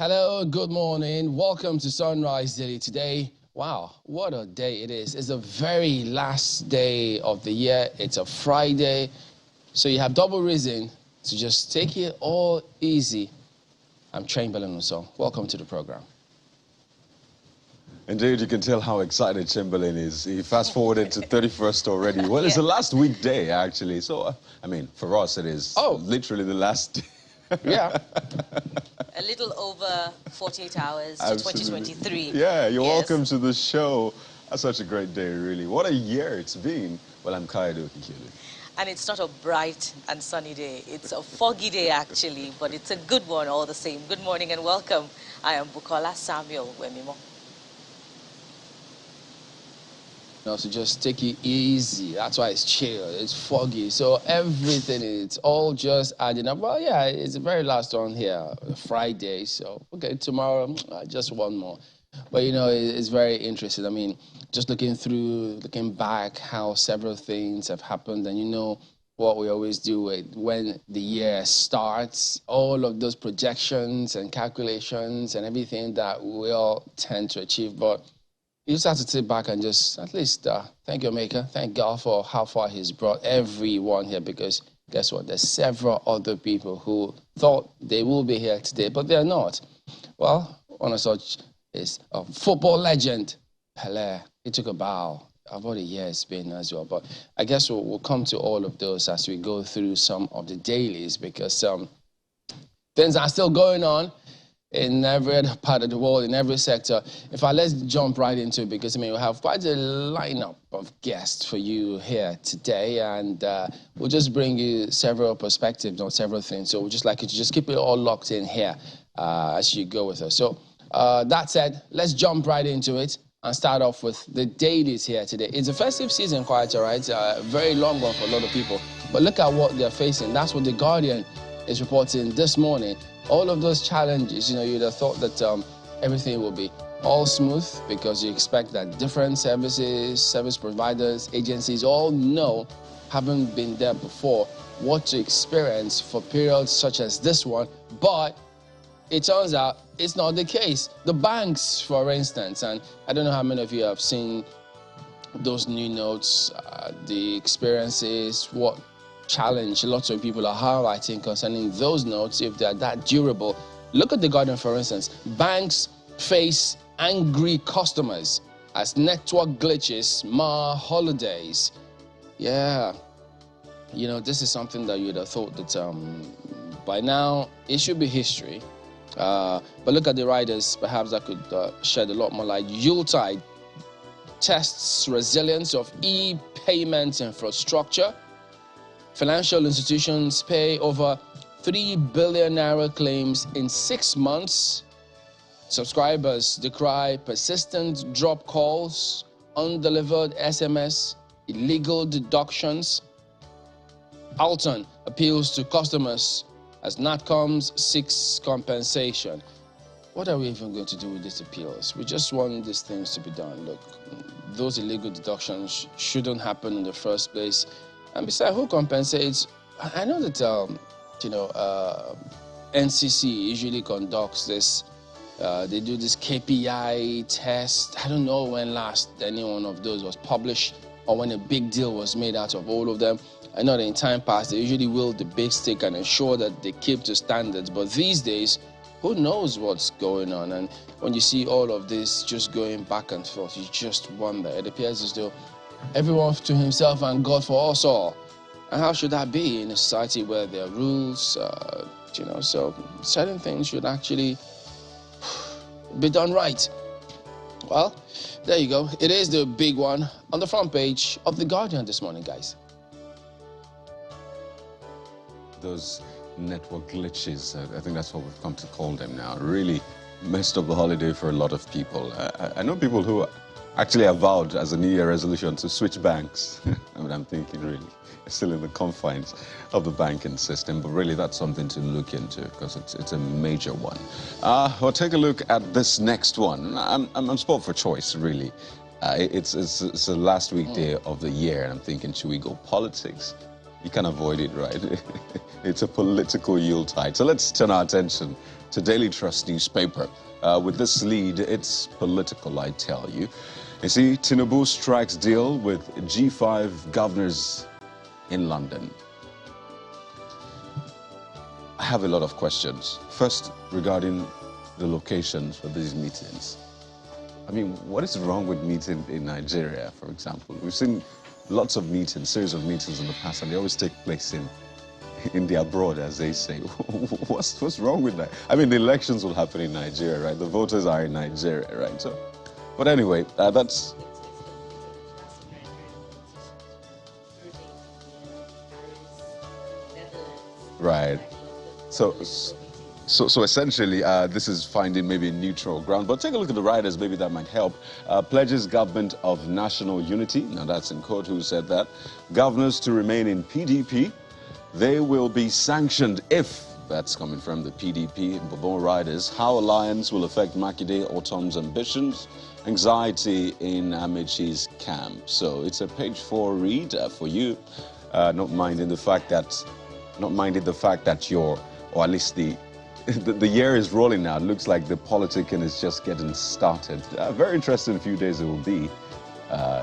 Hello, good morning. Welcome to Sunrise Daily today. Wow, what a day it is. It's the very last day of the year. It's a Friday. So you have double reason to just take it all easy. I'm Chamberlain Uso. Welcome to the program. Indeed, you can tell how excited Chamberlain is. He fast-forwarded to 31st already. Well, it's the last weekday, actually. So, I mean, for us, it is literally the last day. Yeah. A little over 48 hours to 2023. Yeah, you're welcome to the show. That's such a great day, really. What a year it's been. Well, I'm Kaido Kikili. And it's not a bright and sunny day. It's a foggy day, actually, but it's a good one all the same. Good morning and welcome. I am Bukola Samuel Wemimo. So just take it easy. That's why it's chill, it's foggy. So everything, it's all just adding up. Well, yeah, it's the very last one here, Friday. So, okay, tomorrow, just one more. But, you know, it's very interesting. I mean, just looking back how several things have happened. And you know what we always do when the year starts, all of those projections and calculations and everything that we all tend to achieve. But you just have to sit back and just at least thank your maker, thank God for how far he's brought everyone here, because guess what? There's several other people who thought they will be here today, but they're not. Well, one of such is a football legend, Pelé. He took a bow. About a year it's been as well, but I guess we'll come to all of those as we go through some of the dailies, because things are still going on in every other part of the world, in every sector. In fact, let's jump right into it, because I mean, we have quite a lineup of guests for you here today, and we'll just bring you several perspectives on several things. So we'd just like you to just keep it all locked in here as you go with us. So that said, let's jump right into it and start off with the dailies here today. It's a festive season, quite all right. A very long one for a lot of people. But look at what they're facing. That's what The Guardian is reporting this morning. All of those challenges, you know, you'd have thought that everything will be all smooth, because you expect that different services, service providers, agencies all know, haven't been there before, what to experience for periods such as this one. But it turns out it's not the case. The banks, for instance, and I don't know how many of you have seen those new notes, the experiences, what challenge lots of people are highlighting concerning those notes, if they're that durable. Look at The Guardian, for instance. Banks face angry customers as network glitches mar holidays. Yeah, you know, this is something that you'd have thought that by now it should be history. But look at the riders, perhaps that could shed a lot more light. Yuletide tests resilience of e-payment infrastructure. Financial institutions pay over 3 billion naira claims in 6 months. Subscribers decry persistent drop calls, undelivered SMS, illegal deductions. Alton appeals to customers as Natcoms seeks compensation. What are we even going to do with these appeals? We just want these things to be done. Look, those illegal deductions shouldn't happen in the first place. And besides, who compensates? I know that, you know, NCC usually conducts this. They do this KPI test. I don't know when last any one of those was published, or when a big deal was made out of all of them. I know that in time past, they usually wield the big stick and ensure that they keep to standards. But these days, who knows what's going on? And when you see all of this just going back and forth, you just wonder. It appears as though everyone to himself and God for us all. And how should that be in a society where there are rules, you know, so certain things should actually be done right. Well, there you go. It is the big one on the front page of The Guardian this morning, guys. Those network glitches, I think that's what we've come to call them now, really messed up the holiday for a lot of people. I know people who actually have vowed as a New Year resolution to switch banks. I mean, I'm thinking really, it's still in the confines of the banking system, but really that's something to look into, because it's a major one. We'll take a look at this next one. I'm sport for choice, really. It's the last weekday of the year, and I'm thinking, should we go politics? You can't avoid it, right? It's a political Yuletide. So let's turn our attention to Daily Trust newspaper. With this lead, it's political, I tell you. You see, Tinubu strikes deal with G5 governors in London. I have a lot of questions. First, regarding the locations for these meetings. I mean, what is wrong with meeting in Nigeria, for example? We've seen lots of meetings, series of meetings in the past, and they always take place in the abroad, as they say. What's wrong with that? I mean, the elections will happen in Nigeria, right? The voters are in Nigeria, right? So, but anyway, that's... Right. So essentially, this is finding maybe neutral ground. But take a look at the riders, maybe that might help. Pledges government of national unity. Now that's in quote. Who said that? Governors to remain in PDP. They will be sanctioned if, that's coming from the PDP, Bobon riders. How alliance will affect Makinde Autumn's ambitions. Anxiety in Amechi's camp. So it's a page 4 read for you. Not minding the fact that you're, or at least the year is rolling now. It looks like the politicking is just getting started. Very interesting few days it will be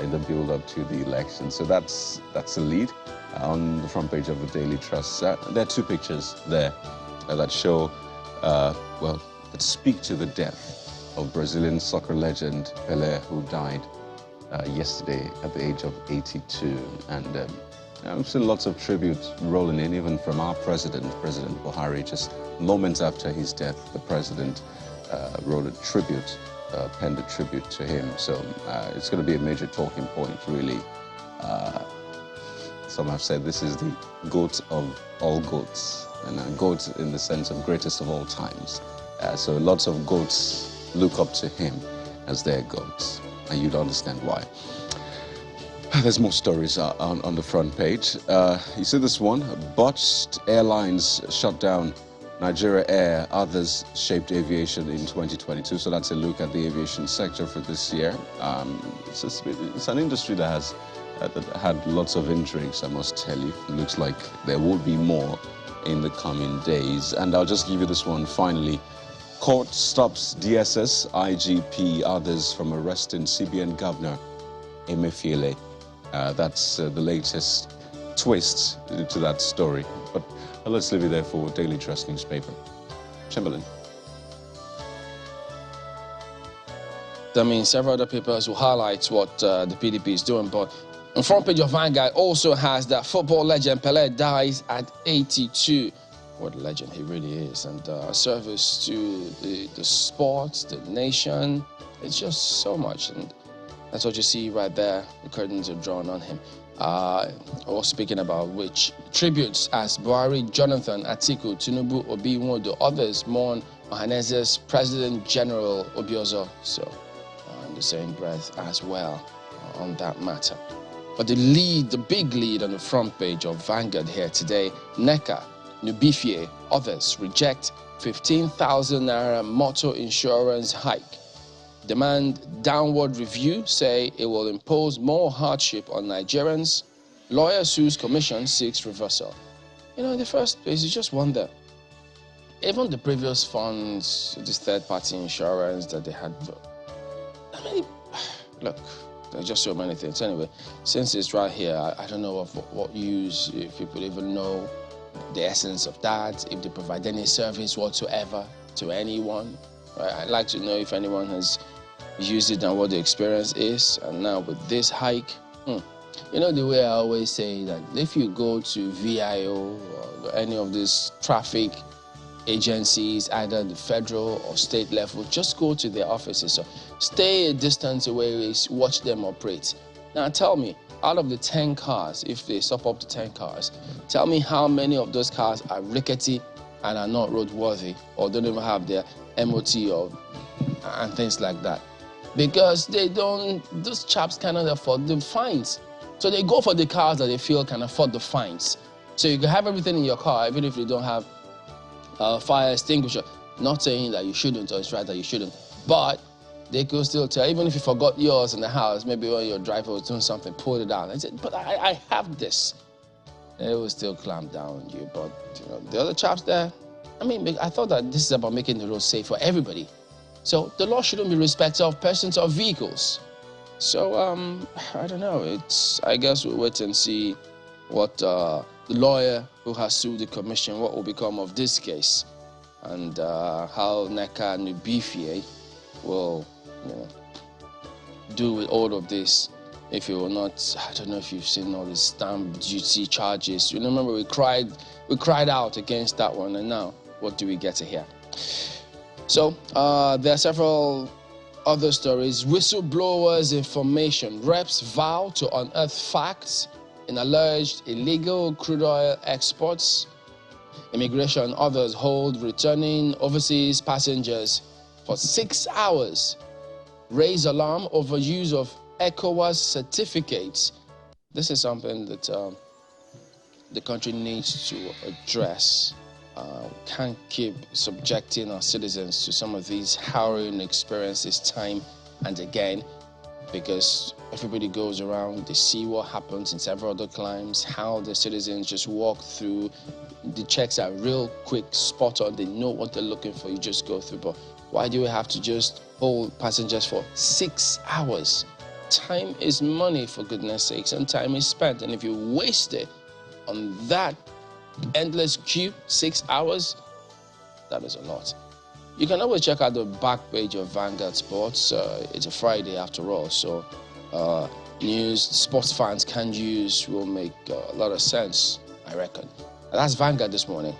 in the build-up to the election. So that's the lead on the front page of the Daily Trust. There are 2 pictures there that show, well, that speak to the death of Brazilian soccer legend Pelé, who died yesterday at the age of 82. And I've seen lots of tributes rolling in, even from our President Buhari. Just moments after his death, the President wrote a tribute, penned a tribute to him. So it's going to be a major talking point, really. Some have said this is the goat of all goats, and a goat in the sense of greatest of all times. So lots of goats look up to him as their goats, and you'd understand why. There's more stories on the front page. You see this one? Botched airlines shut down Nigeria Air. Others shaped aviation in 2022. So that's a look at the aviation sector for this year. It's an industry that has had lots of intrigues, I must tell you. It looks like there will be more in the coming days. And I'll just give you this one finally. Court stops DSS, IGP, others from arresting CBN Governor Emefiele. That's the latest twist to that story. But let's leave it there for Daily Trust newspaper. Chamberlain. I mean, several other papers will highlight what the PDP is doing, but the front page of Vanguard also has that football legend Pelé dies at 82. What a legend he really is, and service to the sport, the nation. It's just so much, and that's what you see right there. The curtains are drawn on him. Or speaking about which tributes as Buhari, Jonathan, Atiku, Tinubu, Obi, Nwodo, others mourn Ohanese's President General Obiozor. So, in the same breath as well on that matter. But the big lead on the front page of Vanguard here today, NECA, Nubifie, others reject 15,000 Naira motor insurance hike. Demand downward review, say it will impose more hardship on Nigerians. Lawyer sues commission, seeks reversal. You know, in the first place, you just wonder, even the previous funds, this third-party insurance that they had, I mean, look, there's just so many things. Anyway, since it's right here, I don't know of what use, if people even know the essence of that, if they provide any service whatsoever to anyone. I'd like to know if anyone has used it and what the experience is. And now with this hike, you know the way I always say that if you go to VIO or any of these traffic agencies, either the federal or state level, just go to their offices. So stay a distance away, watch them operate. Now tell me, out of the 10 cars, if they stop up to 10 cars, tell me how many of those cars are rickety and are not roadworthy or don't even have their MOT and things like that. Because those chaps cannot afford the fines. So they go for the cars that they feel can afford the fines. So you can have everything in your car, even if you don't have a fire extinguisher. Not saying that you shouldn't, or it's right that you shouldn't, but they could still tell, even if you forgot yours in the house, maybe when your driver was doing something, pull it out and say, but I have this. They will still clamp down on you. But you know, the other chaps there, I mean, I thought that this is about making the road safe for everybody. So the law shouldn't be respected of persons or vehicles. So, I don't know. I guess we'll wait and see what the lawyer who has sued the commission, what will become of this case, and how NECA Nubifie will, do with all of this. If it will not, I don't know if you've seen all the stamp duty charges. You remember we cried out against that one, and now what do we get to hear? So there are several other stories. Whistleblowers information. Reps vow to unearth facts in alleged illegal crude oil exports. Immigration others hold returning overseas passengers for 6 hours. Raise alarm over use of ECOWAS certificates. This is something that the country needs to address. Can't keep subjecting our citizens to some of these harrowing experiences time and again, because everybody goes around, they see what happens in several other climes, how the citizens just walk through. The checks are real quick, spot on, they know what they're looking for, you just go through. But why do we have to just hold passengers for 6 hours? Time is money, for goodness sakes, and time is spent. And if you waste it on that endless queue, 6 hours, that is a lot. You can always check out the back page of Vanguard Sports. It's a Friday after all, so news sports fans can use will make a lot of sense, I reckon. And that's Vanguard this morning.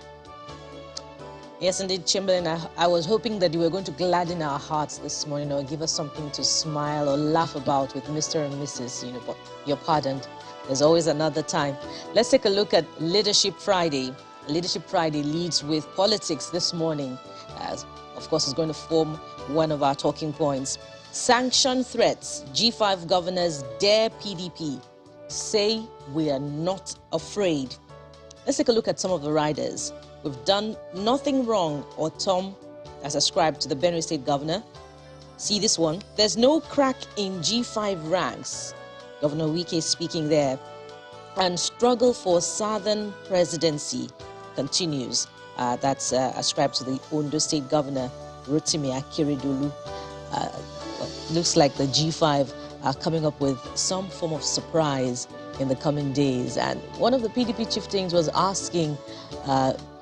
Yes, indeed, Chamberlain. I was hoping that you were going to gladden our hearts this morning or give us something to smile or laugh about with Mr. and Mrs., but you're pardoned. There's always another time. Let's take a look at Leadership Friday. Leadership Friday leads with politics this morning, as, of course, is going to form one of our talking points. Sanction threats. G5 governors dare PDP. Say we are not afraid. Let's take a look at some of the riders. We've done nothing wrong, or Tom has ascribed to the Benue State governor. See this one. There's no crack in G5 ranks. Governor Wike speaking there. And struggle for Southern presidency continues. That's ascribed to the Ondo State governor, Rotimi Akeredolu. Looks like the G5 are coming up with some form of surprise in the coming days. And one of the PDP chieftains was asking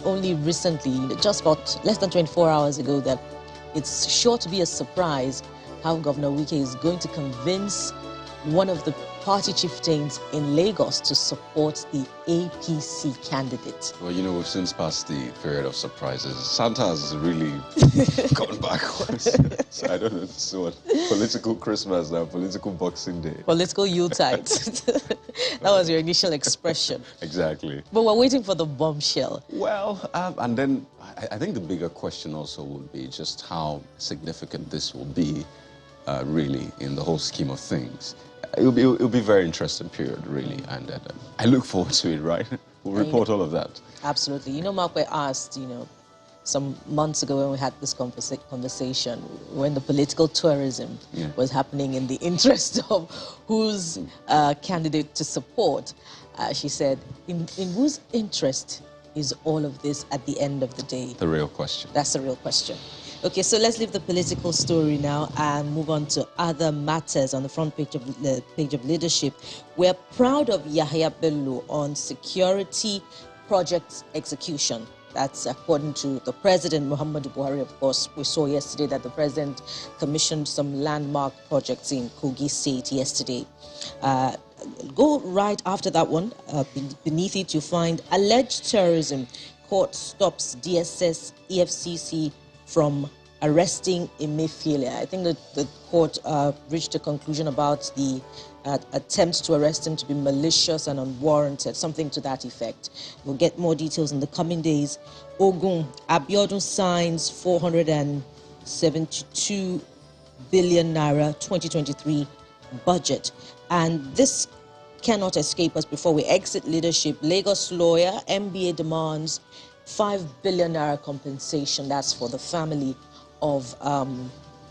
only recently, just about less than 24 hours ago, that it's sure to be a surprise how Governor Wike is going to convince one of the party chieftains in Lagos to support the APC candidate. Well, we've since passed the period of surprises. Santa has really gone backwards. So I don't know, so what, political Christmas now, political Boxing Day. Political Yuletide. That was your initial expression. Exactly. But we're waiting for the bombshell. Well, and then I think the bigger question also would be just how significant this will be, really, in the whole scheme of things. It'll be a very interesting period, really, and I look forward to it, right? We'll report all of that. Absolutely. Mark, we asked, some months ago when we had this conversation, when the political tourism was happening in the interest of whose candidate to support, she said, in whose interest is all of this at the end of the day? The real question. That's the real question. Okay, so let's leave the political story now and move on to other matters on the front page of Leadership. We're proud of Yahya Bello on security project execution. That's according to the President, Muhammadu Buhari. Of course, we saw yesterday that the President commissioned some landmark projects in Kogi State yesterday. Go right after that one. Beneath it, you find alleged terrorism. Court stops DSS, EFCC from arresting Emefiele. I think that the court reached a conclusion about the attempt to arrest him to be malicious and unwarranted, something to that effect. We'll get more details in the coming days. Ogun, Abiodun signs 472 billion naira 2023 budget. And this cannot escape us before we exit Leadership. Lagos lawyer, MBA demands 5 billion naira compensation. That's for the family of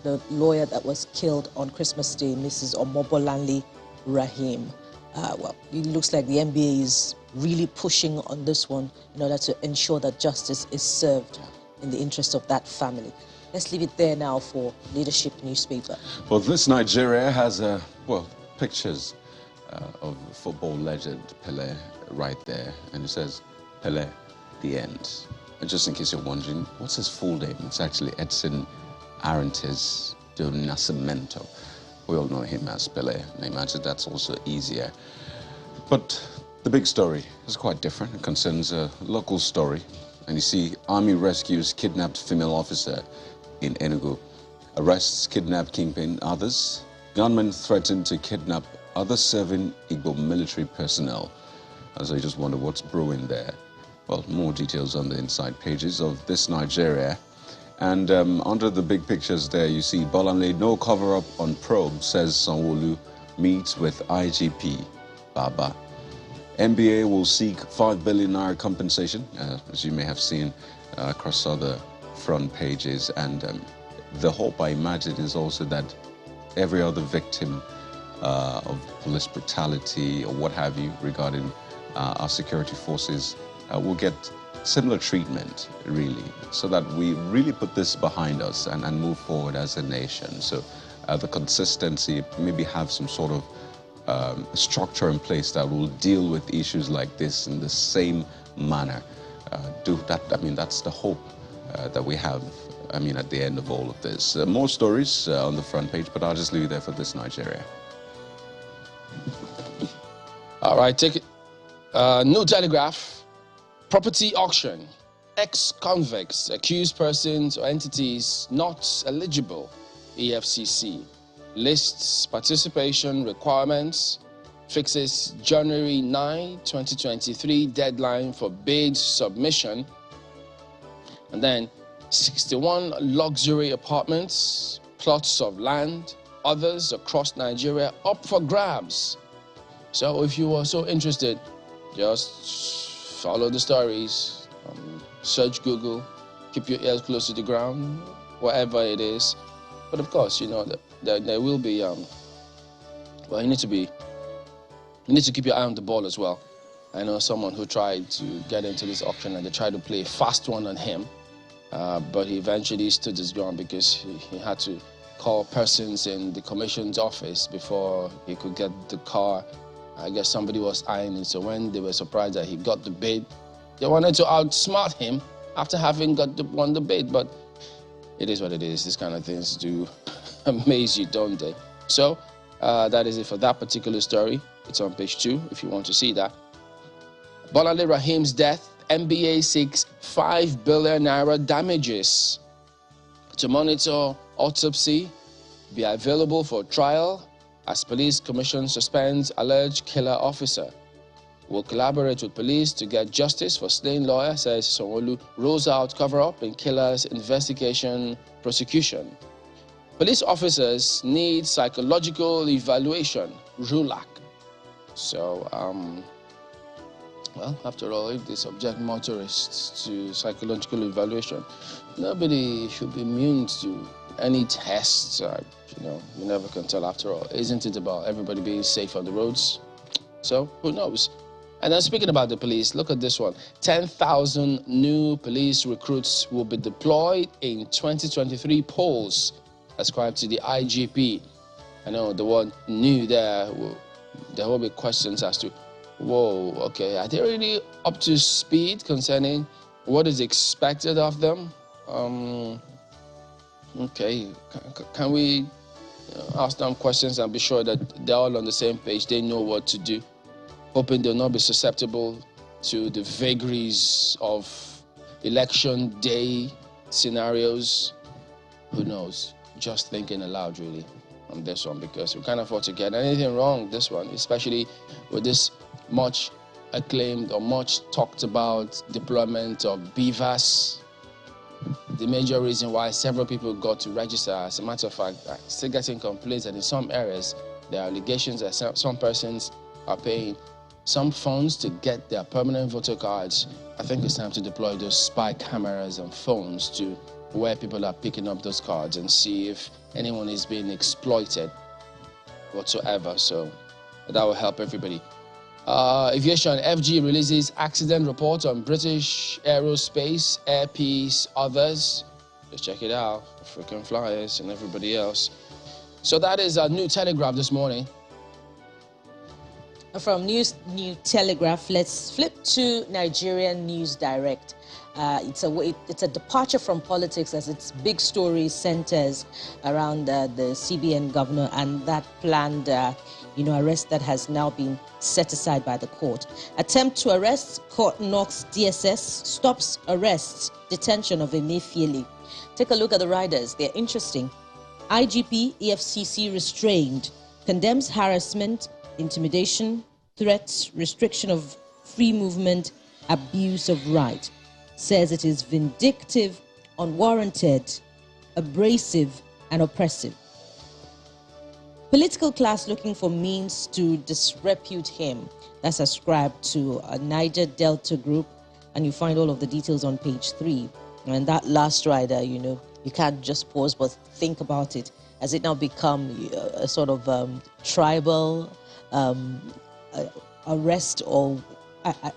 the lawyer that was killed on Christmas Day, Mrs. Omobolanle Rahim. Well, it looks like the NBA is really pushing on this one in order to ensure that justice is served. in the interest of that family. Let's leave it there now for Leadership newspaper. Well, this Nigeria has, pictures of football legend Pele right there. And it says, Pele, the end. And just in case you're wondering, what's his full name? It's actually Edson Arantes do Nascimento. We all know him as Pele. I imagine that's also easier. But the big story is quite different. It concerns a local story. And you see, Army rescues kidnapped female officer in Enugu. Arrests kidnapped kingpin others. Gunmen threaten to kidnap other serving Igbo military personnel. And so you just wonder what's brewing there. Well, more details on the inside pages of this Nigeria. And under the big pictures there, you see Bolanle, no cover-up on probe, says Sanwo-Olu, meets with IGP Baba. NBA will seek 5 billion naira compensation, as you may have seen across other front pages. And the hope, I imagine, is also that every other victim of police brutality or what have you regarding our security forces will get similar treatment, really, so that we really put this behind us and move forward as a nation. So the consistency, maybe have some sort of structure in place that will deal with issues like this in the same manner. Do that. I mean, that's the hope that we have, I mean, at the end of all of this. More stories on the front page, but I'll just leave it there for this Nigeria. All right, take it. New Telegraph. Property auction. Ex-convicts, accused persons or entities not eligible. EFCC. Lists participation requirements. Fixes January 9, 2023 deadline for bid submission. And then 61 luxury apartments, plots of land, others across Nigeria up for grabs. So if you are so interested, just follow the stories, search Google, keep your ears close to the ground, whatever it is. But of course, you know, there will be, well, you need to keep your eye on the ball as well. I know someone who tried to get into this auction and they tried to play a fast one on him, but he eventually stood his ground because he had to call persons in the commission's office before he could get the car. I guess somebody was eyeing him, so when they were surprised that he got the bid, they wanted to outsmart him after having won the bid. But it is what it is. These kind of things do amaze you, don't they? So that is it for that particular story. It's on page 2 if you want to see that. Bolanle Rahim's death, NBA seeks 5 billion naira damages to monitor autopsy, be available for trial as police commission suspends alleged killer officer. Will collaborate with police to get justice for slain lawyer, says Sanwo-Olu. Rolls out cover-up in killer's investigation prosecution. Police officers need psychological evaluation, RULAC. So, well, after all, if they subject motorists to psychological evaluation, nobody should be immune to any tests. You know, you never can tell after all. Isn't it about everybody being safe on the roads? So, who knows? And then speaking about the police, look at this one. 10,000 new police recruits will be deployed in 2023 polls, ascribed to the IGP. I know the one new there will be questions as to, whoa, okay, are they really up to speed concerning what is expected of them? Okay, can we ask them questions and be sure that they're all on the same page, they know what to do, hoping they'll not be susceptible to the vagaries of election day scenarios. Who knows? Just thinking aloud, really, on this one, because we can't afford to get anything wrong this one, especially with this much acclaimed or much talked about deployment of BVAS. The major reason why several people got to register, as a matter of fact, are still getting complaints that in some areas there are allegations that some persons are paying some funds to get their permanent voter cards. I think it's time to deploy those spy cameras and phones to where people are picking up those cards and see if anyone is being exploited whatsoever. So that will help everybody. Aviation, FG releases accident report on British Aerospace, Air Peace, others. Just check it out, the freaking flyers and everybody else. So that is a New Telegraph this morning. From New Telegraph, let's flip to Nigerian News Direct. It's a departure from politics, as its big story centers around the CBN governor and that planned arrest that has now been set aside by the court. Attempt to arrest, court knocks DSS, stops arrests, detention of Emefiele. Take a look at the riders, they're interesting. IGP, EFCC restrained, condemns harassment, intimidation, threats, restriction of free movement, abuse of right. Says it is vindictive, unwarranted, abrasive, and oppressive. Political class looking for means to disrepute him. That's ascribed to a Niger Delta group, and you find all of the details on page 3. And that last rider, you can't just pause but think about it. Has it now become a sort of tribal arrest, or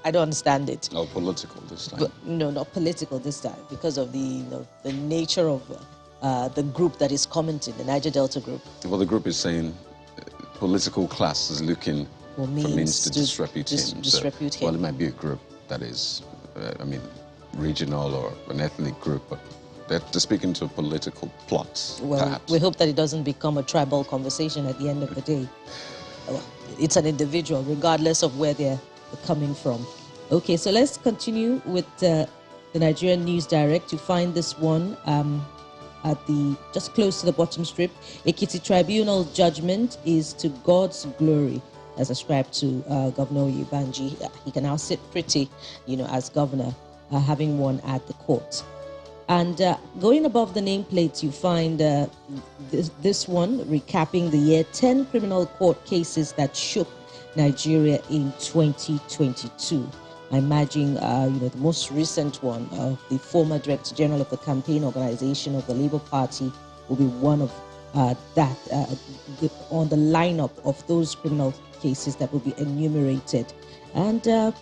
I don't understand it. Oh, political this time. But, no, not political this time, because of the nature of the group that is commenting, the Niger Delta group. Well, the group is saying political class is looking for means to disrepute him. Disrepute him. Well, it might be a group that is, regional or an ethnic group, but they're speaking to a political plot, well, perhaps. We hope that it doesn't become a tribal conversation at the end of the day. It's an individual, regardless of where they're coming from. Okay, so let's continue with the Nigerian News Direct. You find this one at just close to the bottom strip. Ekiti Tribunal judgment is to God's glory, as ascribed to Governor Oyebanji. He can now sit pretty, as governor, having won at the court. And going above the nameplate, you find this one recapping the year 10 criminal court cases that shook Nigeria in 2022. I imagine, the most recent one of the former Director General of the campaign organization of the Labour Party will be one of that on the lineup of those criminal cases that will be enumerated. And,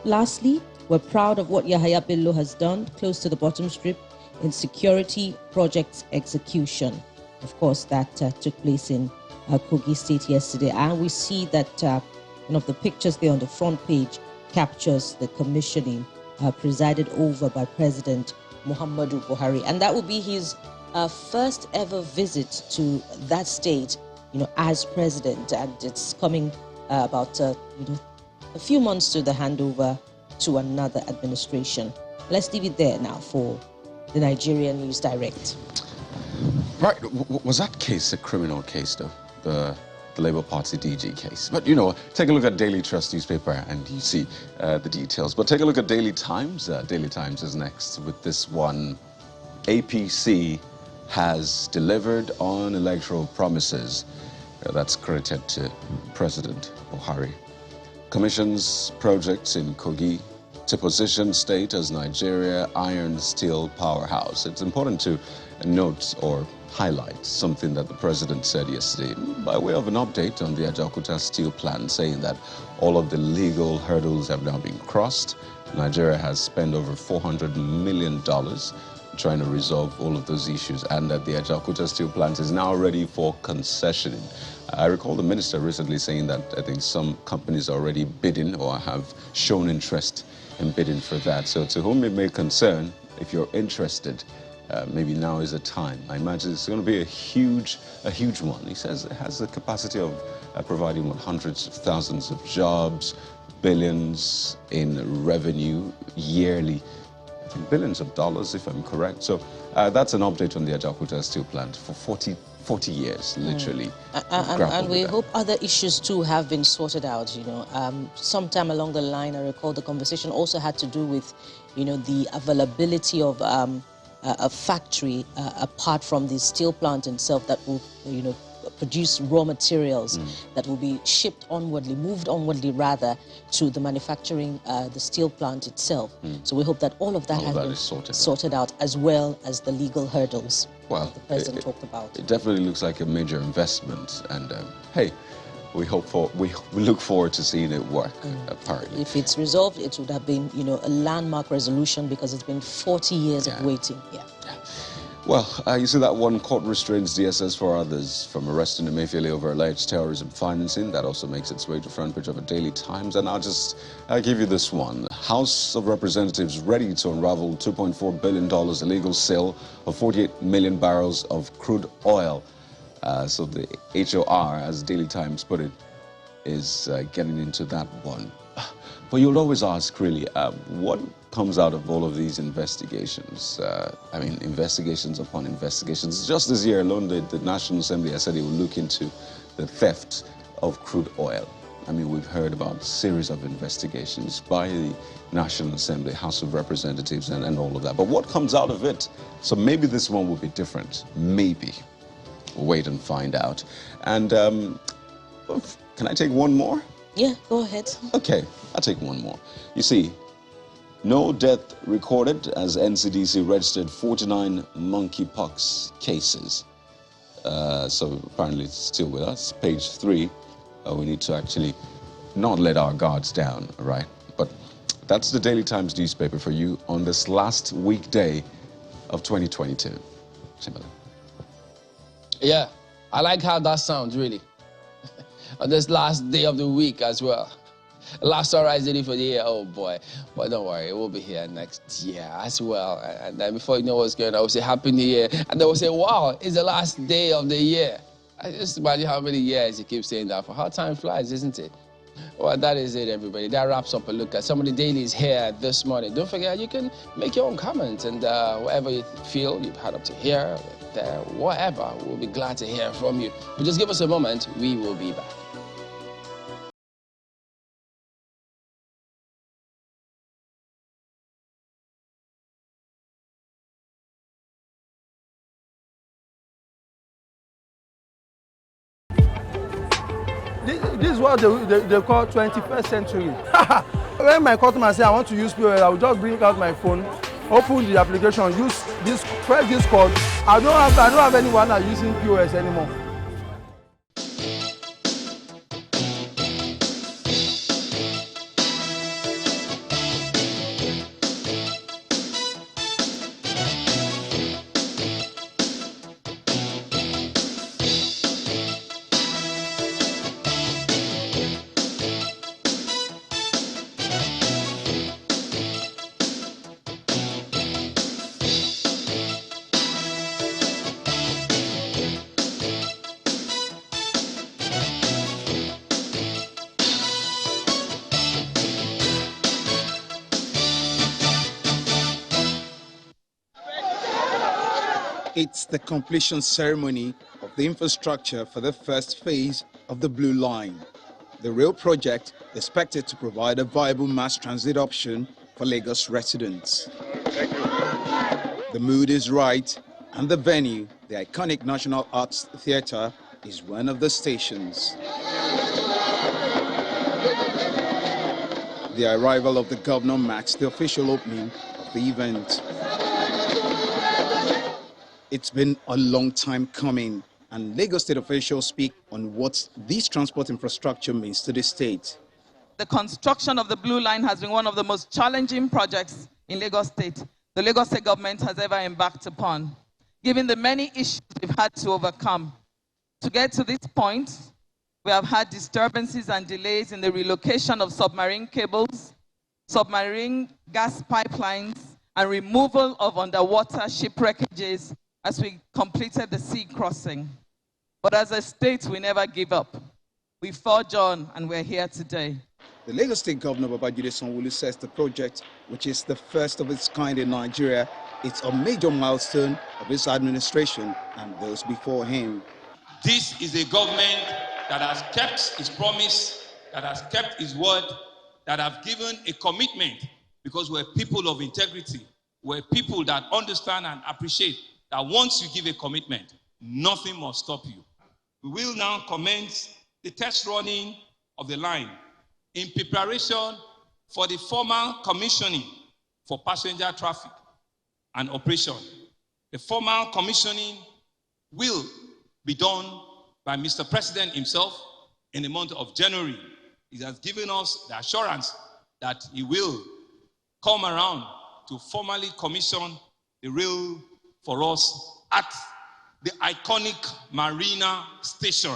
lastly, we're proud of what Yahaya Bello has done, close to the bottom strip, in security projects execution. Of course, that took place in Kogi State yesterday. And we see that one of the pictures there on the front page captures the commissioning presided over by President Muhammadu Buhari. And that will be his first ever visit to that state, as president. And it's coming about, a few months to the handover to another administration. Let's leave it there now for the Nigerian News Direct. Right, was that case a criminal case, though? The Labour Party DG case. But, take a look at Daily Trust newspaper and you see the details. But take a look at Daily Times. Daily Times is next with this one. APC has delivered on electoral promises. That's credited to President Buhari. Commissions projects in Kogi to position state as Nigeria iron steel powerhouse. It's important to note or highlight something that the president said yesterday by way of an update on the Ajaokuta steel plant, saying that all of the legal hurdles have now been crossed. Nigeria has spent over $400 million trying to resolve all of those issues, and that the Ajaokuta steel plant is now ready for concessioning. I recall the minister recently saying that I think some companies are already bidding or have shown interest in bidding for that. So to whom it may concern, if you're interested, maybe now is the time. I imagine it's going to be a huge one. He says it has the capacity of providing hundreds of thousands of jobs, billions in revenue yearly. I think billions of dollars, if I'm correct. So that's an update on the Ajaokuta steel plant for 40 years, literally. And we hope other issues too have been sorted out. Sometime along the line, I recall the conversation also had to do with, the availability of a factory apart from the steel plant itself that will, produce raw materials that will be shipped onwardly, moved onwardly rather, to the manufacturing, the steel plant itself. So we hope that all of that has been sorted out, as well as the legal hurdles the president talked about. It definitely looks like a major investment. And hey, we look forward to seeing it work. Apparently, if it's resolved, it would have been, a landmark resolution because it's been 40 years of waiting. Yeah. Well, you see that one court restrains DSS for others from arresting Emefiele over alleged terrorism financing. That also makes its way to front page of the Daily Times. And I'll give you this one. House of Representatives ready to unravel $2.4 billion illegal sale of 48 million barrels of crude oil. So the HOR, as Daily Times put it, is getting into that one. But you'll always ask, really, what comes out of all of these investigations? I mean, investigations upon investigations. Just this year alone, the National Assembly has said it will look into the theft of crude oil. I mean, we've heard about a series of investigations by the National Assembly, House of Representatives, and all of that. But what comes out of it? So maybe this one will be different. Maybe. We'll wait and find out. And can I take one more? Yeah, go ahead. Okay, I'll take one more. You see, no death recorded as NCDC registered 49 monkeypox cases. So apparently it's still with us. Page 3, we need to actually not let our guards down, all right? But that's the Daily Times newspaper for you on this last weekday of 2022. Chamberlain. Yeah, I like how that sounds, really. On this last day of the week as well. Last sunrise day for the year, oh boy. But don't worry, it will be here next year as well. And then before you know what's going on, I will say Happy New Year. And they will say, wow, it's the last day of the year. I just imagine how many years you keep saying that for. How time flies, isn't it? Well, that is it, everybody. That wraps up a look at some of the dailies here this morning. Don't forget, you can make your own comments, and whatever you feel you've had up to here, there, whatever, we'll be glad to hear from you. But just give us a moment, we will be back. This is what they call 21st century. When my customer say I want to use POS, I will just bring out my phone, open the application, press this code. I don't have anyone that using POS anymore. It's the completion ceremony of the infrastructure for the first phase of the Blue Line. The rail project is expected to provide a viable mass transit option for Lagos residents. The mood is right, and the venue, the iconic National Arts Theatre, is one of the stations. The arrival of the governor marks the official opening of the event. It's been a long time coming, and Lagos State officials speak on what this transport infrastructure means to the state. The construction of the Blue Line has been one of the most challenging projects in Lagos State the Lagos State government has ever embarked upon, given the many issues we've had to overcome. To get to this point, we have had disturbances and delays in the relocation of submarine cables, submarine gas pipelines, and removal of underwater shipwreckages as we completed the sea crossing. But as a state, we never give up. We forge on, and we're here today. The Lagos State Governor Babajide Sanwo-Olu says the project, which is the first of its kind in Nigeria, is a major milestone of his administration and those before him. This is a government that has kept its promise, that has kept its word, that have given a commitment, because we're people of integrity. We're people that understand and appreciate that once you give a commitment, nothing must stop you. We will now commence the test running of the line in preparation for the formal commissioning for passenger traffic and operation. The formal commissioning will be done by Mr. President himself in the month of January. He has given us the assurance that he will come around to formally commission the rail for us at the iconic Marina Station.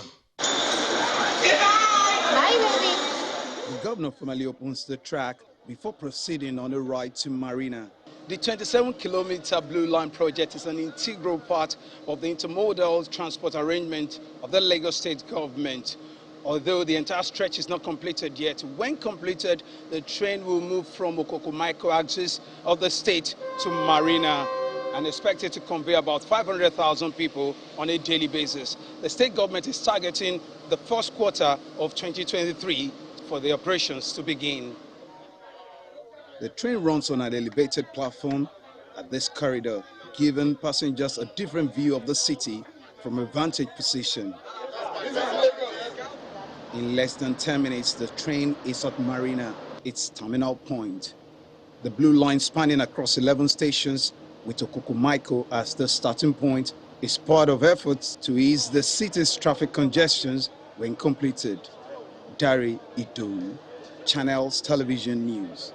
The governor formally opens the track before proceeding on a ride to Marina. The 27-kilometer Blue Line project is an integral part of the intermodal transport arrangement of the Lagos State government. Although the entire stretch is not completed yet, when completed, the train will move from Okokomaiko axis of the state to Marina and expected to convey about 500,000 people on a daily basis. The state government is targeting the first quarter of 2023 for the operations to begin. The train runs on an elevated platform at this corridor, giving passengers a different view of the city from a vantage position. In less than 10 minutes, the train is at Marina, its terminal point. The Blue Line, spanning across 11 stations with Okokomaiko as the starting point, is part of efforts to ease the city's traffic congestions when completed. Dari Idowu, Channels Television News.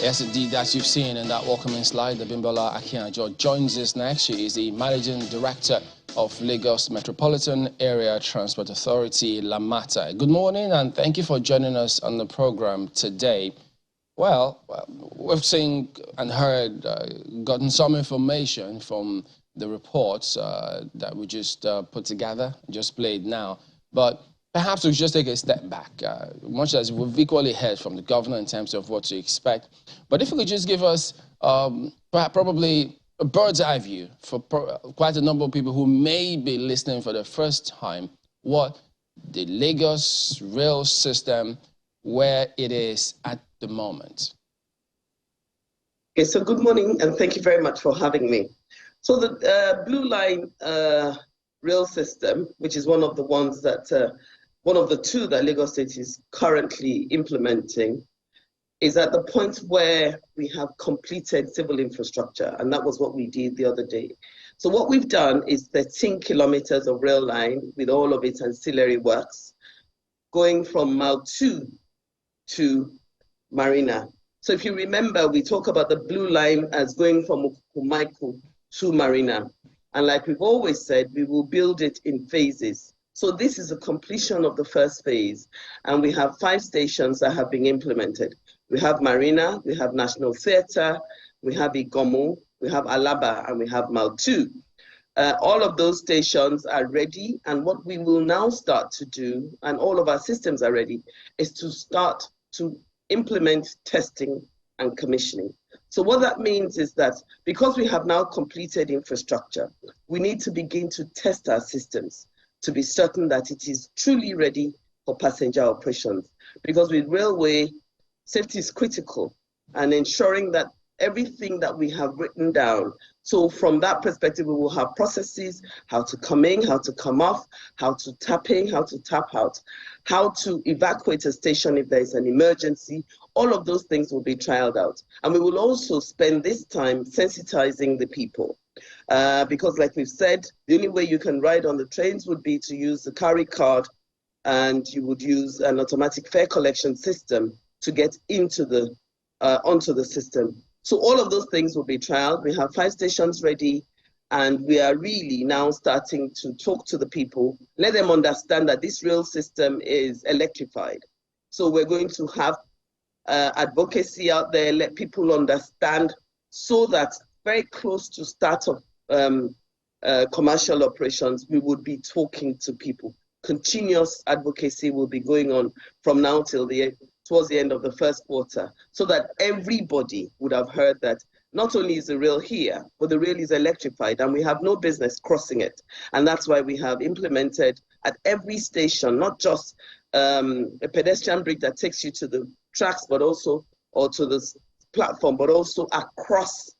Yes, indeed, as you've seen in that welcoming slide, the Bimbola Akiajo joins us next. She is the Managing Director of Lagos Metropolitan Area Transport Authority, LAMATA. Good morning, and thank you for joining us on the program today. Well, we've seen and heard, gotten some information from the reports that we just put together, just played now, but perhaps we should just take a step back, much as we've equally heard from the governor in terms of what to expect. But if you could just give us probably a bird's eye view for quite a number of people who may be listening for the first time, what the Lagos rail system, where it is at the moment. Okay, so good morning, and thank you very much for having me. So the Blue Line rail system, which is one of the ones that one of the two that Lagos State is currently implementing, is at the point where we have completed civil infrastructure, and that was what we did the other day. So what we've done is 13 kilometers of rail line with all of its ancillary works, going from Mile 2 to Marina. So if you remember, we talk about the Blue Line as going from Okokomaiko to Marina. And like we've always said, we will build it in phases. So this is a completion of the first phase, and we have 5 stations that have been implemented. We have Marina, we have National Theatre, we have Igomu, we have Alaba, and we have Mile 2. All of those stations are ready, and what we will now start to do, and all of our systems are ready, is to start to implement testing and commissioning. So what that means is that because we have now completed infrastructure, we need to begin to test our systems to be certain that it is truly ready for passenger operations. Because with railway, safety is critical, and ensuring that everything that we have written down. So from that perspective, we will have processes, how to come in, how to come off, how to tap in, how to tap out, how to evacuate a station if there is an emergency. All of those things will be trialed out. And we will also spend this time sensitizing the people. Because like we've said, the only way you can ride on the trains would be to use the carry card, and you would use an automatic fare collection system to get into the onto the system. So all of those things will be trialed. We have 5 stations ready, and we are really now starting to talk to the people, let them understand that this rail system is electrified. So we're going to have advocacy out there, let people understand, so that very close to start of commercial operations, we would be talking to people. Continuous advocacy will be going on from now till towards the end of the first quarter, so that everybody would have heard that not only is the rail here, but the rail is electrified and we have no business crossing it. And that's why we have implemented at every station, not just a pedestrian bridge that takes you to the tracks, but also, or to the platform, but also across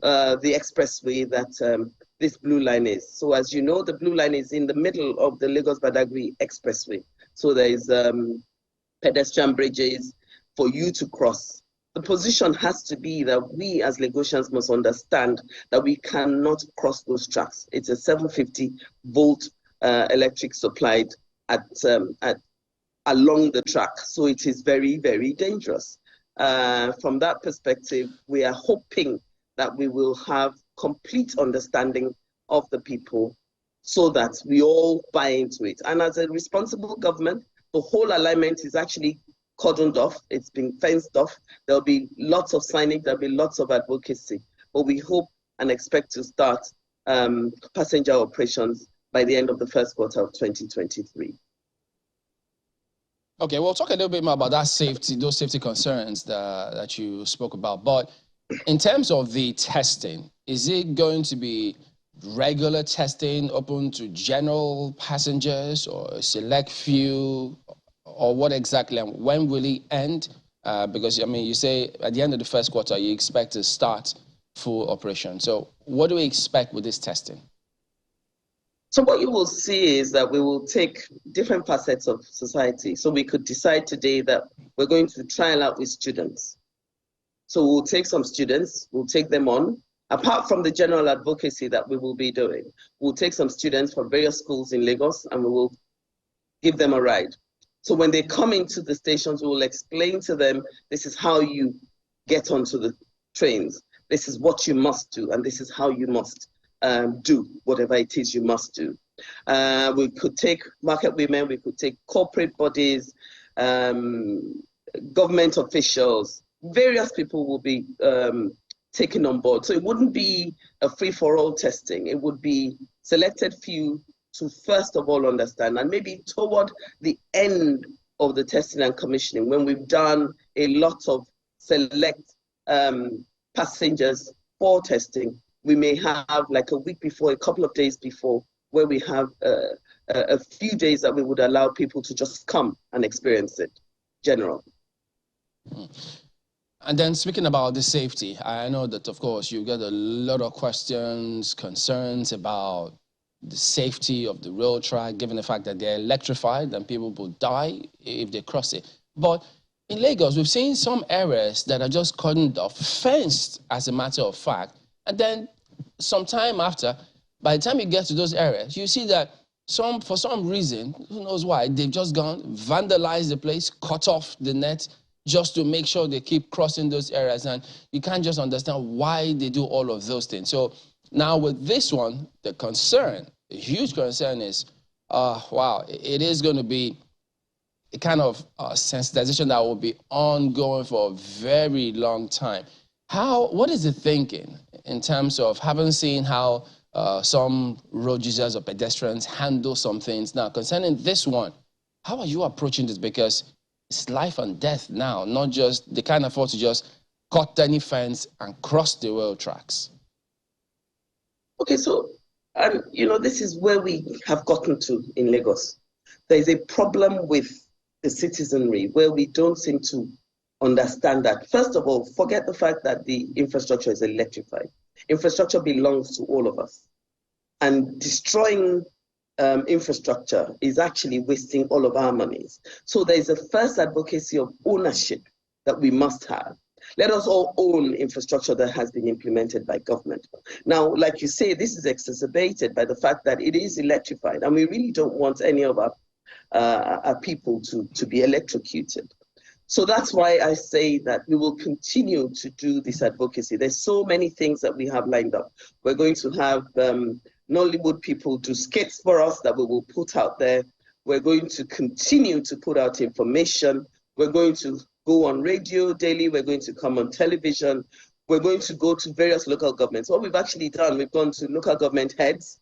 the expressway that this blue line is. So as you know, the blue line is in the middle of the Lagos-Badagry expressway. So there is pedestrian bridges for you to cross. The position has to be that we as Lagosians must understand that we cannot cross those tracks. It's a 750 volt electric supplied along the track. So it is very, very dangerous. From that perspective, we are hoping that we will have complete understanding of the people so that we all buy into it. And as a responsible government, the whole alignment is actually cordoned off. It's been fenced off. There'll be lots of signage, there'll be lots of advocacy, but we hope and expect to start passenger operations by the end of the first quarter of 2023. Okay, we'll talk a little bit more about that safety, those safety concerns that you spoke about. But in terms of the testing, is it going to be regular testing open to general passengers or a select few, or what exactly, and when will it end? Because, I mean, you say at the end of the first quarter, you expect to start full operation. So what do we expect with this testing? So what you will see is that we will take different facets of society. So we could decide today that we're going to trial out with students. So we'll take some students, we'll take them on. Apart from the general advocacy that we will be doing, we'll take some students from various schools in Lagos and we will give them a ride. So when they come into the stations, we will explain to them, this is how you get onto the trains. This is what you must do, and this is how you must do whatever it is you must do. We could take market women, we could take corporate bodies, government officials, various people will be taken on board. So it wouldn't be a free-for-all testing. It would be selected few to first of all understand, and maybe toward the end of the testing and commissioning, when we've done a lot of select passengers for testing, we may have like a week before, a couple of days before, where we have a few days that we would allow people to just come and experience it, general. And then speaking about the safety, I know that, of course, you get a lot of questions, concerns about the safety of the rail track, given the fact that they're electrified and people will die if they cross it. But in Lagos, we've seen some areas that are just cordoned off, fenced as a matter of fact, and then some time after, by the time you get to those areas, you see that for some reason, who knows why, they've just gone, vandalized the place, cut off the net, just to make sure they keep crossing those areas. And you can't just understand why they do all of those things. So now with this one, the concern, the huge concern is, wow, it is going to be a kind of sensitization that will be ongoing for a very long time. What is the thinking in terms of having seen how some road users or pedestrians handle some things? Now, concerning this one, how are you approaching this? Because it's life and death now, not just, they can't afford to just cut any fence and cross the rail tracks. Okay, so, you know, this is where we have gotten to in Lagos. There is a problem with the citizenry where we don't seem to understand that. First of all, forget the fact that the infrastructure is electrified. Infrastructure belongs to all of us. And destroying infrastructure is actually wasting all of our monies. So there is a first advocacy of ownership that we must have. Let us all own infrastructure that has been implemented by government. Now, like you say, this is exacerbated by the fact that it is electrified, and we really don't want any of our people to be electrocuted. So that's why I say that we will continue to do this advocacy. There's so many things that we have lined up. We're going to have Nollywood people do skits for us that we will put out there. We're going to continue to put out information. We're going to go on radio daily. We're going to come on television. We're going to go to various local governments. What we've actually done, we've gone to local government heads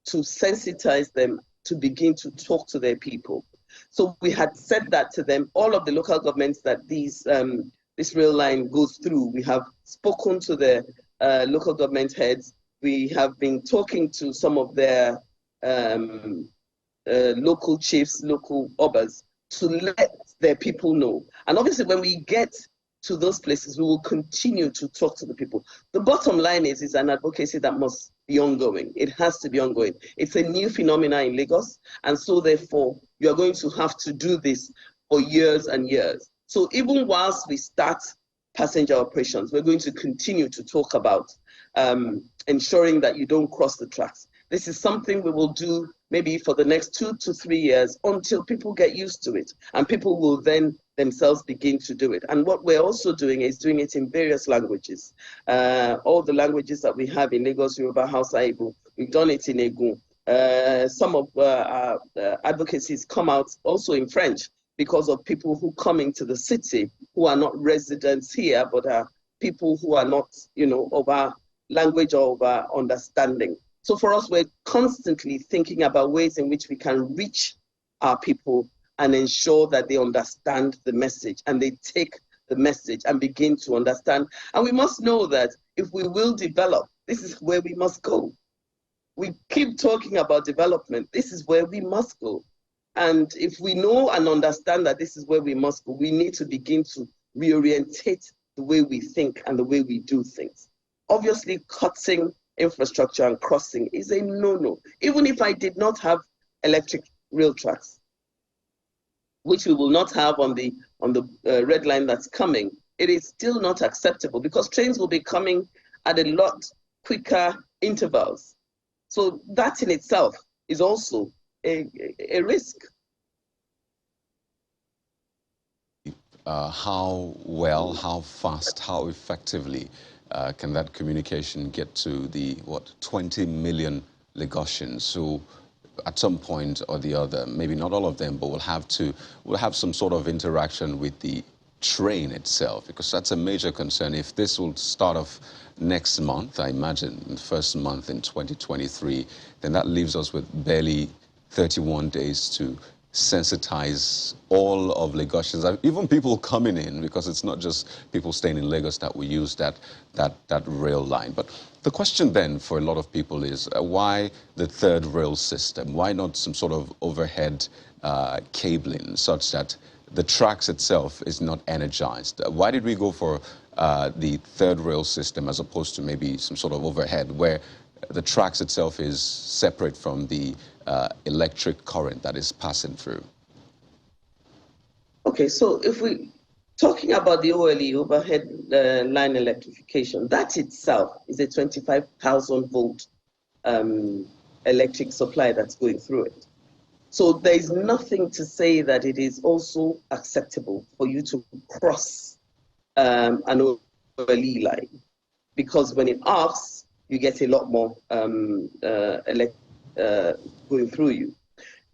to sensitize them to begin to talk to their people. So we had said that to them, all of the local governments that this rail line goes through, we have spoken to the local government heads. We have been talking to some of their local chiefs, local obas, to let their people know. And obviously, when we get to those places, we will continue to talk to the people. The bottom line is an advocacy that must be ongoing. It has to be ongoing. It's a new phenomenon in Lagos, and so therefore, you are going to have to do this for years and years. So even whilst we start passenger operations, we're going to continue to talk about ensuring that you don't cross the tracks. This is something we will do maybe for the next 2 to 3 years until people get used to it, and people will then themselves begin to do it. And what we're also doing is doing it in various languages. All the languages that we have in Lagos, Yoruba, Hausa, Igbo, we've done it in Egun. Some of our advocacies come out also in French because of people who come into the city who are not residents here, but are people who are not, of our language or of our understanding. So for us, we're constantly thinking about ways in which we can reach our people and ensure that they understand the message and they take the message and begin to understand. And we must know that if we will develop, this is where we must go. We keep talking about development. This is where we must go. And if we know and understand that this is where we must go, we need to begin to reorientate the way we think and the way we do things. Obviously, cutting infrastructure and crossing is a no-no. Even if I did not have electric rail tracks, which we will not have on the red line that's coming, it is still not acceptable because trains will be coming at a lot quicker intervals. So that in itself is also a risk. How well, how fast, how effectively can that communication get to the 20 million Lagosians who at some point or the other, maybe not all of them, but will have some sort of interaction with the train itself, because that's a major concern. If this will start off next month, I imagine, the first month in 2023, then that leaves us with barely 31 days to sensitize all of Lagosians, even people coming in, because it's not just people staying in Lagos that will use that rail line. But the question then for a lot of people is why the third rail system? Why not some sort of overhead cabling such that the tracks itself is not energized? Why did we go for the third rail system as opposed to maybe some sort of overhead where the tracks itself is separate from the electric current that is passing through? Okay, so if we talking about the OLE, overhead line electrification, that itself is a 25,000 volt electric supply that's going through it. So there is nothing to say that it is also acceptable for you to cross an OLE line, because when it offs, you get a lot more going through you.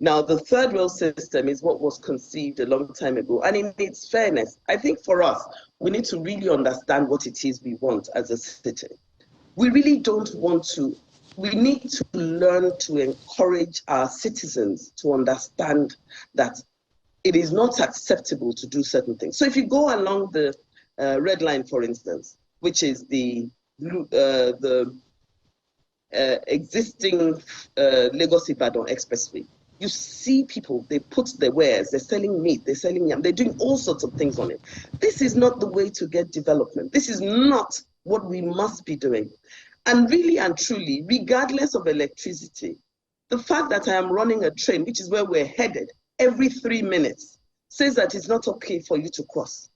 Now, the third rail system is what was conceived a long time ago. And in its fairness, I think for us, we need to really understand what it is we want as a city. We really don't want to, we need to learn to encourage our citizens to understand that it is not acceptable to do certain things. So if you go along the red line, for instance, which is the existing Lagos-Ibadan expressway, you see people, they put their wares, they're selling meat, they're selling yam, they're doing all sorts of things on it. This is not the way to get development. This is not what we must be doing. And really and truly, regardless of electricity, the fact that I am running a train, which is where we're headed, every 3 minutes, says that it's not okay for you to cross.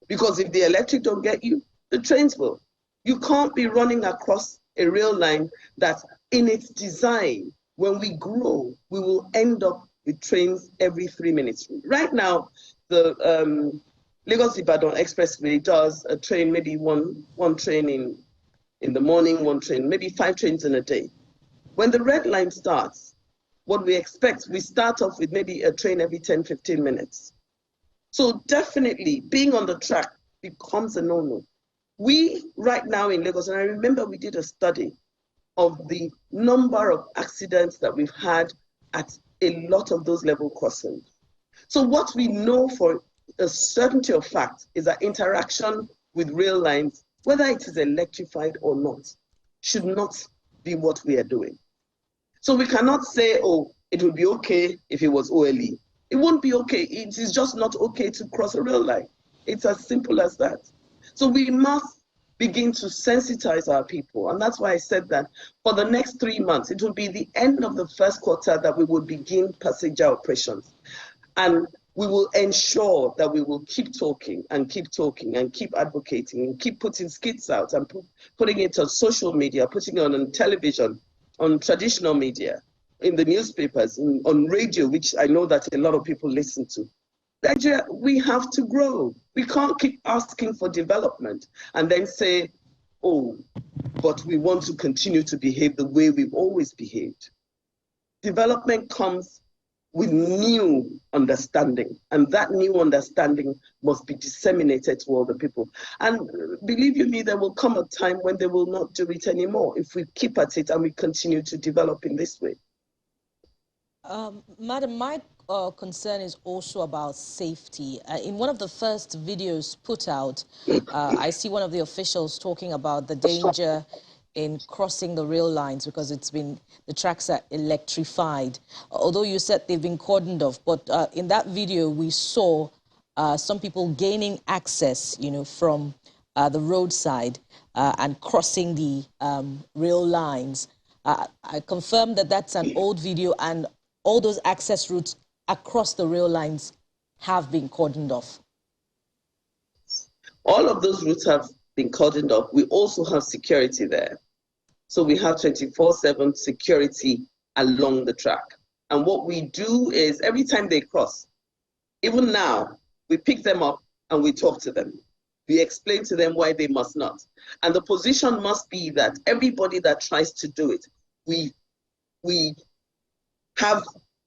Because if the electric don't get you, the trains will. You can't be running across a rail line that in its design, when we grow, we will end up with trains every 3 minutes. Right now, the Lagos-Ibadan Expressway does a train, maybe one train in the morning, one train, maybe 5 trains in a day. When the red line starts, what we expect, we start off with maybe a train every 10, 15 minutes. So definitely being on the track becomes a no-no. We, right now in Lagos, and I remember we did a study of the number of accidents that we've had at a lot of those level crossings. So what we know for a certainty of fact is that interaction with rail lines whether it is electrified or not, should not be what we are doing. So we cannot say, oh, it would be okay if it was OLE. It won't be okay. It is just not okay to cross a rail line. It's as simple as that. So we must begin to sensitize our people. And that's why I said that for the next 3 months, it will be the end of the first quarter that we will begin passenger operations. And we will ensure that we will keep talking and keep talking and keep advocating and keep putting skits out and putting it on social media, putting it on television, on traditional media, in the newspapers, on radio, which I know that a lot of people listen to. Nigeria, we have to grow. We can't keep asking for development and then say, oh, but we want to continue to behave the way we've always behaved. Development comes with new understanding, and that new understanding must be disseminated to all the people. And believe you me, there will come a time when they will not do it anymore if we keep at it and we continue to develop in this way. Madam, my concern is also about safety. In one of the first videos put out, I see one of the officials talking about the danger in crossing the rail lines because the tracks are electrified. Although you said they've been cordoned off, but in that video we saw some people gaining access, from the roadside and crossing the rail lines. I confirm that that's an old video, and all those access routes across the rail lines have been cordoned off. All of those routes have been cordoned off. We also have security there. So we have 24/7 security along the track. And what we do is every time they cross, even now, we pick them up and we talk to them. We explain to them why they must not. And the position must be that everybody that tries to do it, we have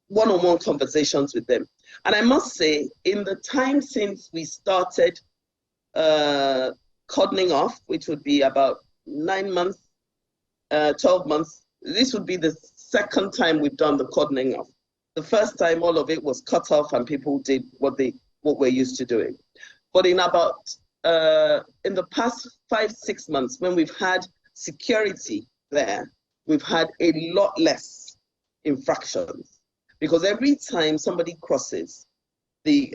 one-on-one conversations with them. And I must say, in the time since we started cordoning off, which would be about 9 months, 12 months, this would be the second time we've done the cordoning off. The first time, all of it was cut off and people did what we're used to doing. But in the past 5-6 months, when we've had security there, we've had a lot less infractions. Because every time somebody crosses, the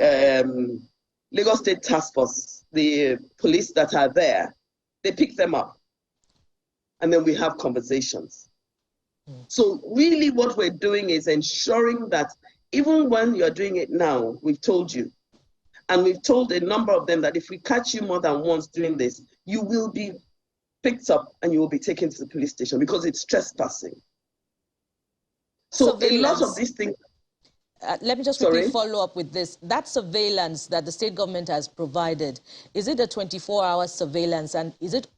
Lagos State Task Force, the police that are there, they pick them up. And then we have conversations. So really what we're doing is ensuring that even when you're doing it now, we've told you, and we've told a number of them that if we catch you more than once doing this, you will be picked up and you will be taken to the police station because it's trespassing. So a lot of these things... let me just quickly follow up with this. That surveillance that the state government has provided, is it a 24-hour surveillance, and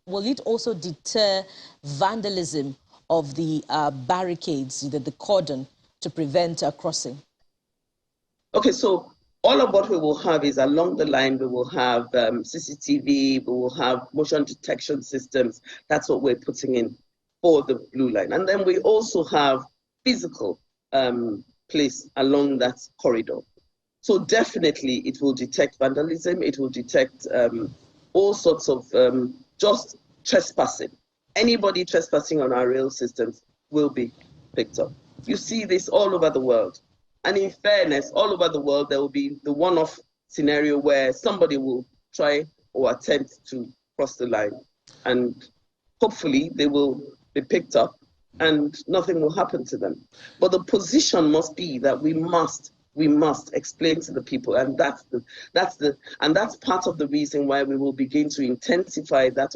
will it also deter vandalism of the barricades, the cordon, to prevent a crossing? Okay, so all of what we will have is along the line, we will have CCTV, we will have motion detection systems. That's what we're putting in for the blue line. And then we also have physical place along that corridor. So definitely it will detect vandalism, it will detect all sorts of just trespassing. Anybody trespassing on our rail systems will be picked up. You see this all over the world. And in fairness, all over the world, there will be the one-off scenario where somebody will try or attempt to cross the line. And hopefully they will be picked up and nothing will happen to them. But the position must be that we must explain to the people, and that's part of the reason why we will begin to intensify that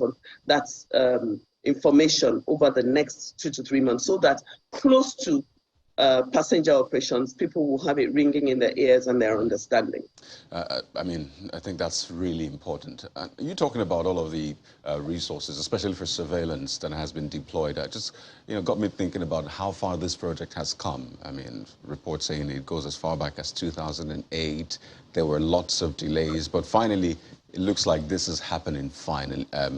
information over the next 2 to 3 months, so that close to passenger operations, people will have it ringing in their ears and their understanding. I mean, I think that's really important. You're talking about all of the resources, especially for surveillance that has been deployed. It just, got me thinking about how far this project has come. I mean, reports saying it goes as far back as 2008. There were lots of delays, but finally, it looks like this is happening finally, I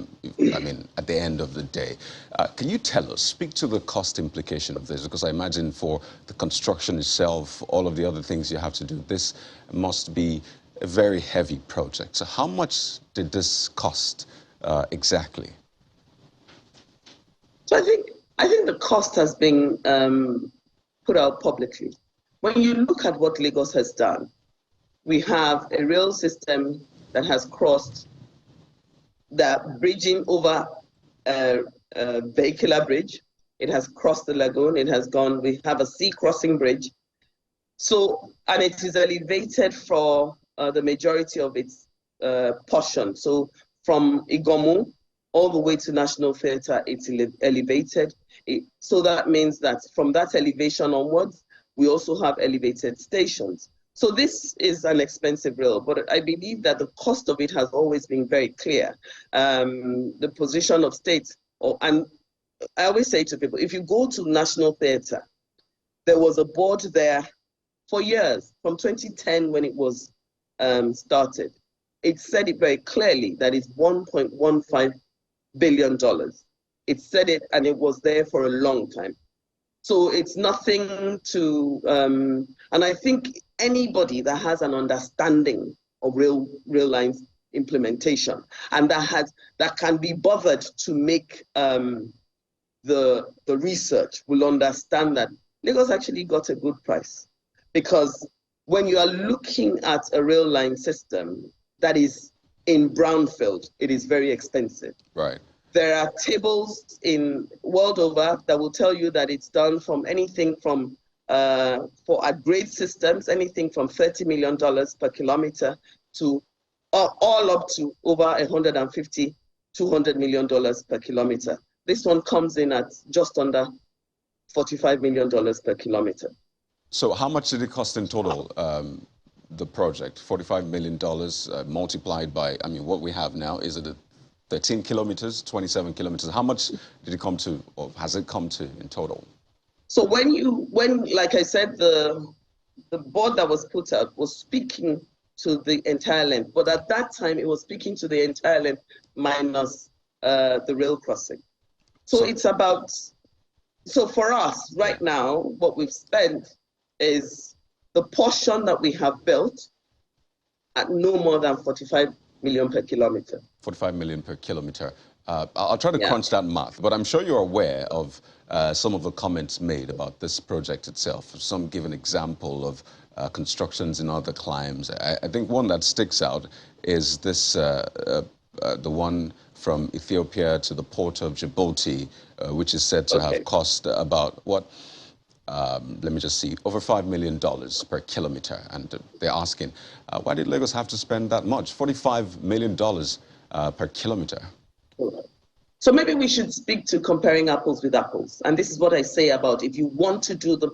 mean, at the end of the day. Can you tell us, speak to the cost implication of this? Because I imagine for the construction itself, all of the other things you have to do, this must be a very heavy project. So how much did this cost exactly? So I think the cost has been put out publicly. When you look at what Lagos has done, we have a rail system that has crossed the bridging over a vehicular bridge. It has crossed the lagoon. It has gone. We have a sea crossing bridge. So, and it is elevated for the majority of its portion. So, from Igomu all the way to National Theatre, it's elevated. So that means that from that elevation onwards, we also have elevated stations. So this is an expensive rail, but I believe that the cost of it has always been very clear. The position of states, and I always say to people, if you go to National Theatre, there was a board there for years, from 2010 when it was started. It said it very clearly that it's $1.15 billion. It said it, and it was there for a long time. So it's nothing to, and I think anybody that has an understanding of rail lines implementation and that can be bothered to make the research will understand that Lagos actually got a good price, because when you are looking at a rail line system that is in brownfield, it is very expensive. Right. There are tables in world over that will tell you that it's done from anything from, for upgrade systems, anything from $30 million per kilometer to all up to over $150, $200 million per kilometer. This one comes in at just under $45 million per kilometer. So how much did it cost in total, the project? $45 million multiplied by, I mean, what we have now, is it 13 kilometers, 27 kilometers? How much did it come to, or has it come to in total? So when like I said, the board that was put out was speaking to the entire length, but at that time it was speaking to the entire length minus the rail crossing. So it's about, so for us right now, what we've spent is the portion that we have built at no more than 45 million per kilometer. 45 million per kilometer. I'll try to crunch that math, but I'm sure you're aware of some of the comments made about this project itself. Some give an example of constructions in other climes. I think one that sticks out is this, the one from Ethiopia to the port of Djibouti, which is said to have cost about, what, let me just see, over $5 million per kilometer. And they're asking, why did Lagos have to spend that much? $45 million per kilometer. So maybe we should speak to comparing apples with apples. And this is what I say about, if you want to do the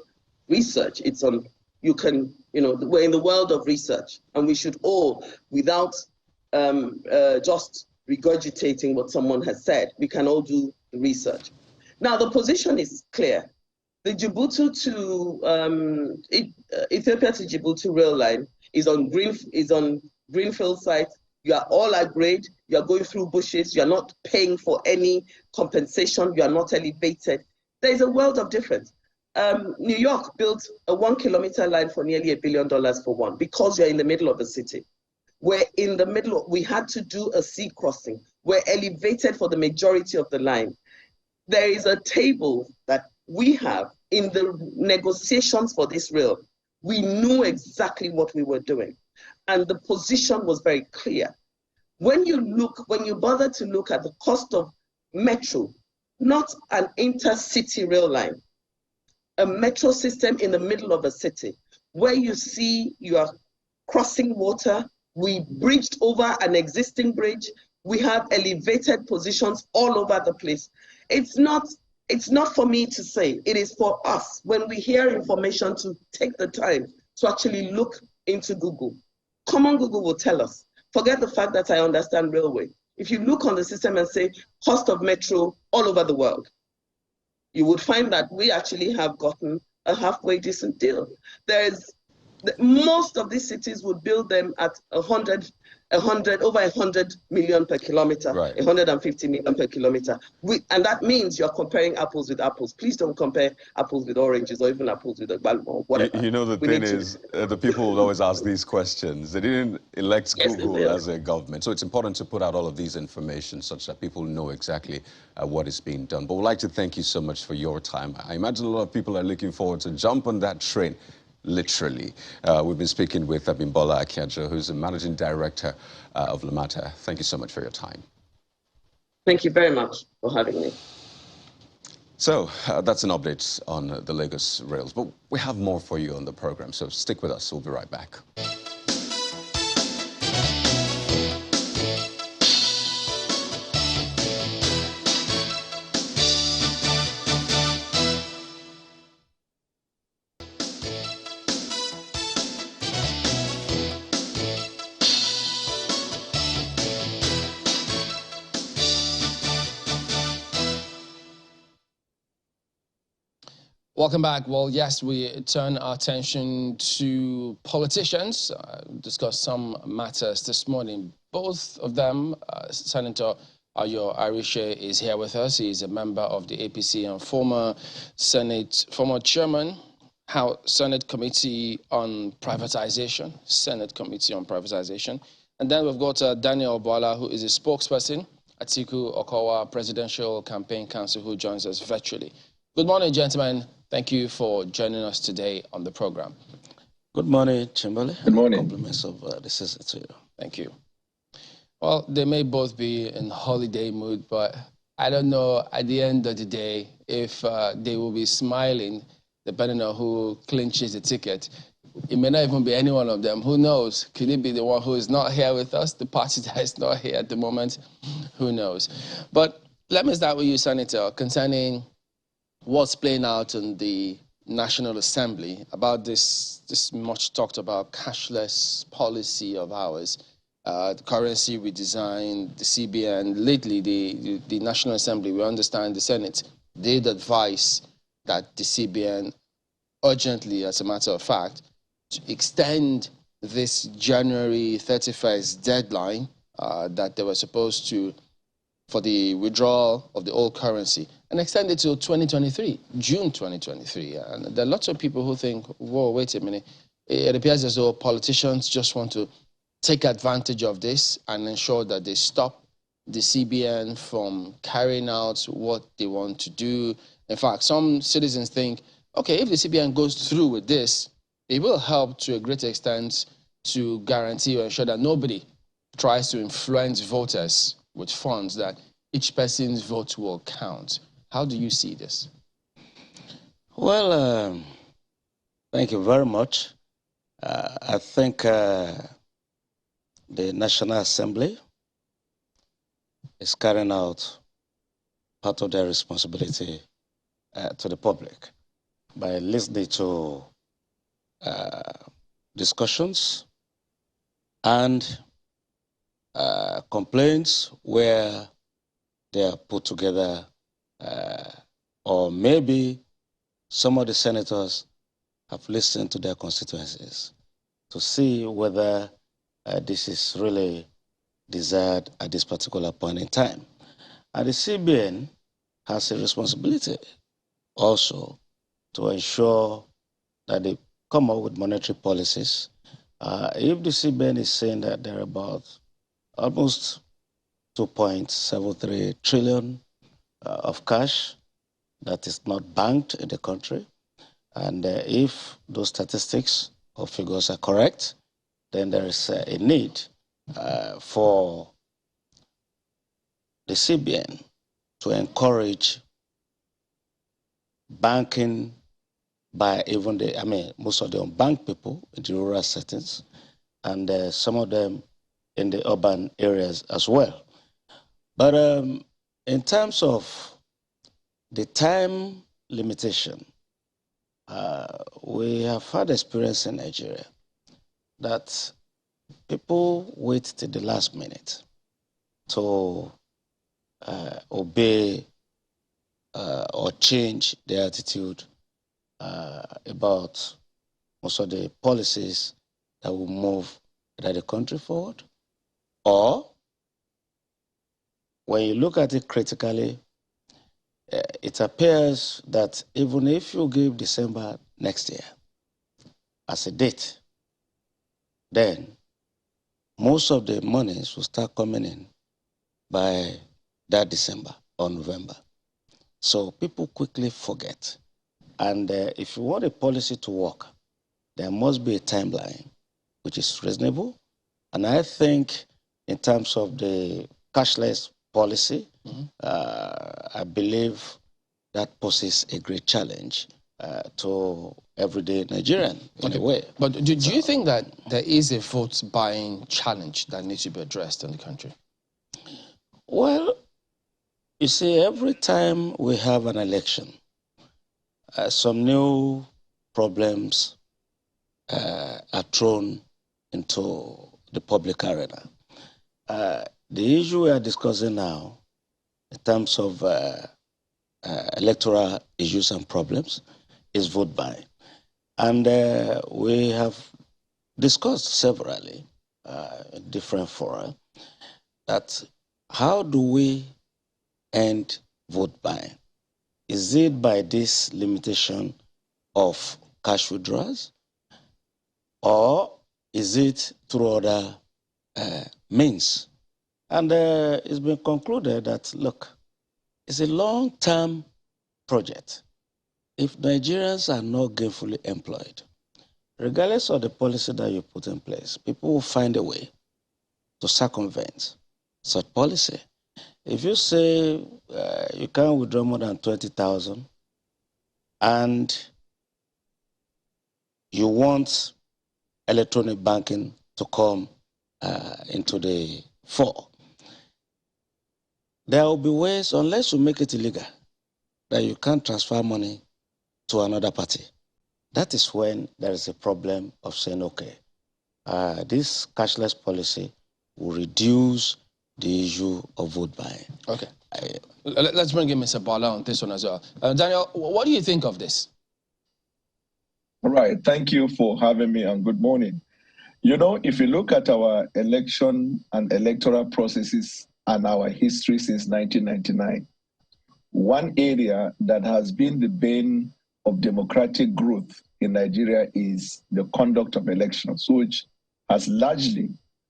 research, it's on, you can, you know, we're in the world of research, and we should all, without just regurgitating what someone has said, we can all do the research. Now, the position is clear. The Djibouti to Ethiopia to Djibouti rail line is on greenfield site. You are all at grade. You are going through bushes. You are not paying for any compensation. You are not elevated. There is a world of difference. New York built a 1 kilometer line for nearly $1 billion for one, because you're in the middle of the city. We're in the middle. We had to do a sea crossing. We're elevated for the majority of the line. There is a table that we have in the negotiations for this rail. We knew exactly what we were doing, and the position was very clear. When you bother to look at the cost of metro, not an intercity rail line, a metro system in the middle of a city, where you see you are crossing water, we bridged over an existing bridge, we have elevated positions all over the place. It's not for me to say, it is for us, when we hear information, to take the time to actually look into Google. Common Google will tell us. Forget the fact that I understand railway. If you look on the system and say cost of metro all over the world, you would find that we actually have gotten a halfway decent deal. Most of these cities would build them at $100 over 100 million per kilometer, Right. 150 million per kilometer. And that means you're comparing apples with apples. Please don't compare apples with oranges or even apples with or whatever. You know, the thing is, the people will always ask these questions. They didn't elect Yes, Google as a government. So it's important to put out all of these information such that people know exactly what is being done. But we'd like to thank you so much for your time. I imagine a lot of people are looking forward to jump on that train. Literally. We've been speaking with Abimbola Akiajo, who's the Managing Director of LAMATA. Thank you so much for your time. Thank you very much for having me. So that's an update on the Lagos rails, but we have more for you on the program, so stick with us. We'll be right back. Welcome back. Well, yes, we turn our attention to politicians, discuss some matters this morning. Both of them, Senator Ayo Arishe is here with us. He is a member of the APC and former chairman, Senate Committee on Privatization, And then we've got Daniel Boala, who is a spokesperson, Atiku Okowa Presidential Campaign Council, who joins us virtually. Good morning, gentlemen. Thank you for joining us today on the program. Good morning, Chimbali. Good morning. Compliments of the season to you. Thank you. Well, they may both be in holiday mood, but I don't know at the end of the day if they will be smiling, depending on who clinches the ticket. It may not even be any one of them. Who knows? Could it be the one who is not here with us, the party that is not here at the moment? Who knows? But let me start with you, Senator, concerning what's playing out in the National Assembly about this much talked about cashless policy of ours, the currency redesign, the CBN. Lately, the National Assembly, we understand the Senate did advise that the CBN urgently, as a matter of fact, to extend this January 31st deadline that they were supposed to for the withdrawal of the old currency and extend it to 2023, June 2023. And there are lots of people who think, whoa, wait a minute. It appears as though politicians just want to take advantage of this and ensure that they stop the CBN from carrying out what they want to do. In fact, some citizens think, okay, if the CBN goes through with this, it will help to a great extent to guarantee or ensure that nobody tries to influence voters with funds, that each person's vote will count. How do you see this? Well, thank you very much. I think the National Assembly is carrying out part of their responsibility to the public by listening to discussions and complaints where they are put together, or maybe some of the senators have listened to their constituencies to see whether this is really desired at this particular point in time. And the CBN has a responsibility also to ensure that they come up with monetary policies. If the CBN is saying that there are about almost 2.73 trillion of cash that is not banked in the country, and if those statistics or figures are correct, then there is a need for the CBN to encourage banking by even most of the unbanked people in the rural settings, and some of them in the urban areas as well. But in terms of the time limitation, we have had experience in Nigeria that people wait till the last minute to obey or change their attitude about most of the policies that will move the country forward. Or, when you look at it critically, it appears that even if you give December next year as a date, then most of the monies will start coming in by that December or November. So people quickly forget. And if you want a policy to work, there must be a timeline which is reasonable. And I think in terms of the cashless policy, I believe that poses a great challenge to everyday Nigerian in a way. But do you think that there is a vote buying challenge that needs to be addressed in the country? Well, you see, every time we have an election, some new problems are thrown into the public arena. The issue we are discussing now, in terms of electoral issues and problems, is vote buying. And we have discussed severally in different fora that how do we end vote buying? Is it by this limitation of cash withdrawals, or is it through other means? And it's been concluded that, look, it's a long-term project. If Nigerians are not gainfully employed, regardless of the policy that you put in place, people will find a way to circumvent such policy. If you say you can't withdraw more than 20,000 and you want electronic banking to come into the fore, there will be ways, unless you make it illegal, that you can't transfer money to another party. That is when there is a problem of saying, okay, this cashless policy will reduce the issue of vote buying. Okay. Let's bring in Mr. Bala on this one as well. Daniel, what do you think of this? All right. Thank you for having me, and good morning. You know, if you look at our election and electoral processes and our history since 1999, one area that has been the bane of democratic growth in Nigeria is the conduct of elections, which has largely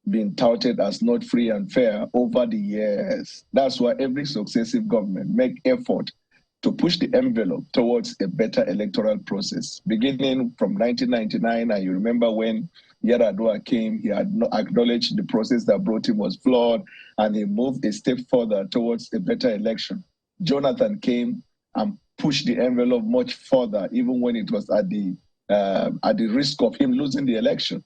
been touted as not free and fair over the years. That's why every successive government make effort to push the envelope towards a better electoral process. Beginning from 1999, and you remember when Yar'Adua came, he had acknowledged the process that brought him was flawed, and he moved a step further towards a better election. Jonathan came and pushed the envelope much further, even when it was at the risk of him losing the election.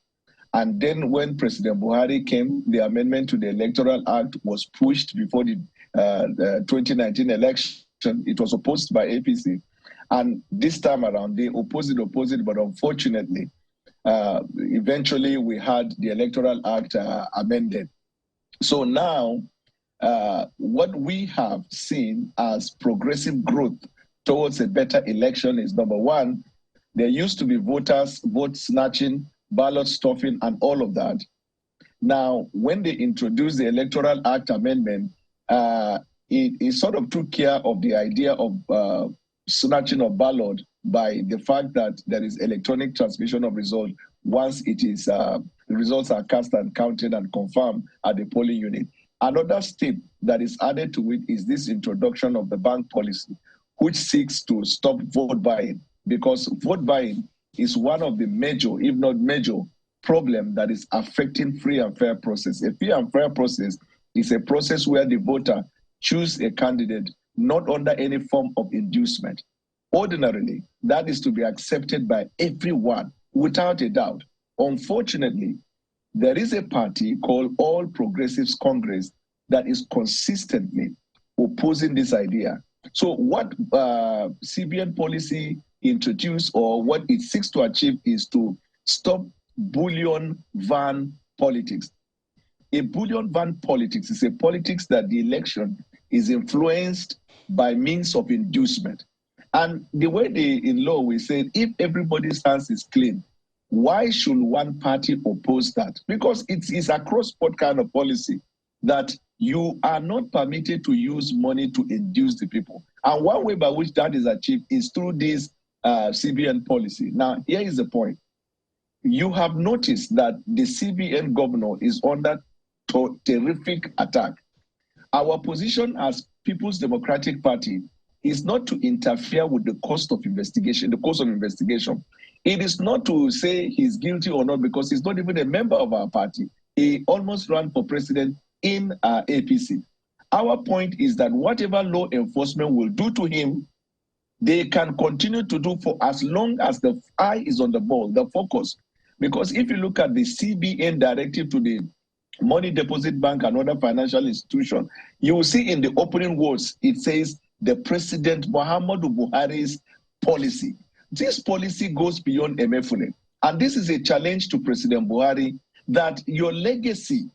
And then when President Buhari came, the amendment to the Electoral Act was pushed before the 2019 election. It was opposed by APC. And this time around, they opposed it, but unfortunately, eventually we had the Electoral Act amended. So now, what we have seen as progressive growth towards a better election is, number one, there used to be voters, vote snatching, ballot stuffing, and all of that. Now, when they introduced the Electoral Act amendment, it sort of took care of the idea of snatching of ballot by the fact that there is electronic transmission of results once it is the results are cast and counted and confirmed at the polling unit. Another step that is added to it is this introduction of the bank policy, which seeks to stop vote buying, because vote buying is one of the major, if not major, problem that is affecting free and fair process. A free and fair process is a process where the voter choose a candidate not under any form of inducement. Ordinarily, that is to be accepted by everyone without a doubt. Unfortunately, there is a party called All Progressives Congress that is consistently opposing this idea. So what CBN policy introduced, or what it seeks to achieve, is to stop bullion van politics. A bullion van politics is a politics that the election is influenced by means of inducement. And the way in law we say, if everybody's hands is clean, Why should one party oppose that? Because it is a cross-board kind of policy that you are not permitted to use money to induce the people. And one way by which that is achieved is through this CBN policy. Now, here is the point. You have noticed that the CBN governor is under terrific attack. Our position as People's Democratic Party is not to interfere with the cost of investigation, the course of investigation. It is not to say he's guilty or not, because he's not even a member of our party. He almost ran for president in APC. Our point is that whatever law enforcement will do to him, they can continue to do for as long as the eye is on the ball, the focus. Because if you look at the CBN directive to the Money Deposit Bank and other financial institutions, you will see in the opening words, it says the President Muhammadu Buhari's policy. This policy goes beyond Emefune. And this is a challenge to President Buhari that your legacy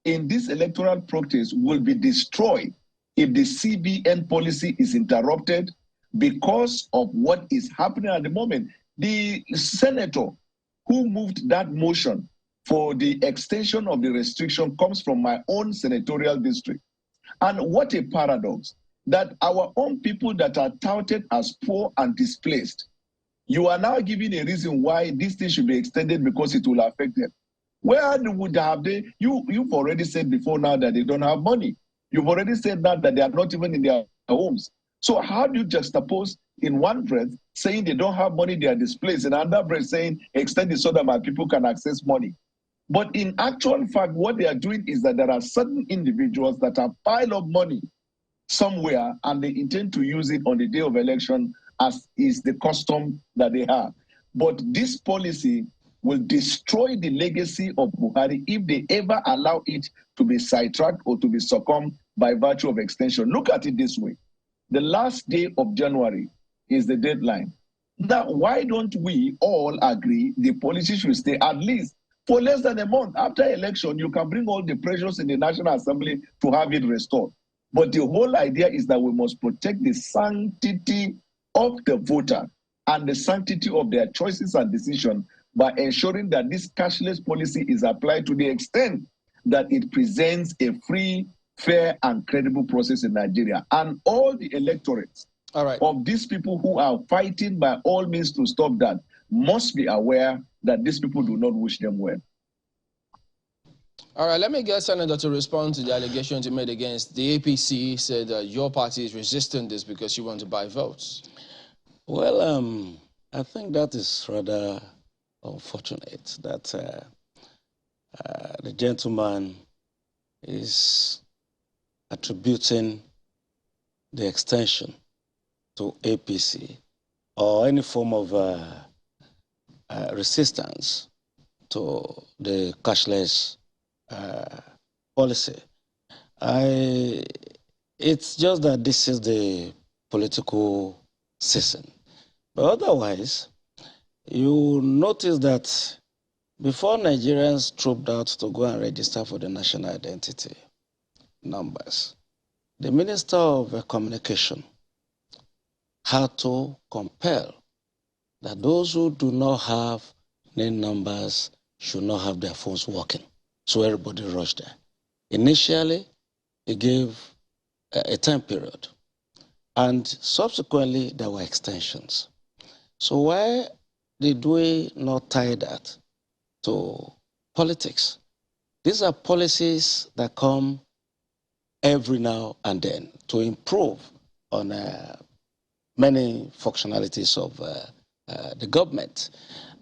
in this electoral protest will be destroyed if the CBN policy is interrupted because of what is happening at the moment. The senator who moved that motion for the extension of the restriction comes from my own senatorial district. And what a paradox that our own people that are touted as poor and displaced, you are now giving a reason why this thing should be extended because it will affect them. Where would have they? You've already said before now that they don't have money. You've already said that they are not even in their homes. So how do you juxtapose in one breath saying they don't have money, they are displaced, and another breath saying extend it so that my people can access money? But in actual fact, what they are doing is that there are certain individuals that have piled up money somewhere and they intend to use it on the day of election, as is the custom that they have. But this policy will destroy the legacy of Buhari if they ever allow it to be sidetracked or to be succumbed by virtue of extension. Look at it this way. The last day of January is the deadline. Now, why don't we all agree the policy should stay at least for less than a month? After election, you can bring all the pressures in the National Assembly to have it restored. But the whole idea is that we must protect the sanctity of the voter and the sanctity of their choices and decisions by ensuring that this cashless policy is applied to the extent that it presents a free, fair, and credible process in Nigeria. And all the electorates of these people who are fighting by all means to stop that must be aware that these people do not wish them well. All right, let me get Senator to respond to the allegations you made against the APC. Said that your party is resisting this because you want to buy votes. Well, I think that is rather unfortunate that the gentleman is attributing the extension to APC or any form of resistance to the cashless policy. It's just that this is the political season. But otherwise, you notice that before Nigerians trooped out to go and register for the national identity numbers, the Minister of Communication had to compel that those who do not have name numbers should not have their phones working. So everybody rushed there. Initially, he gave a time period, and subsequently there were extensions. So why did we not tie that to politics? These are policies that come every now and then to improve on many functionalities of the government.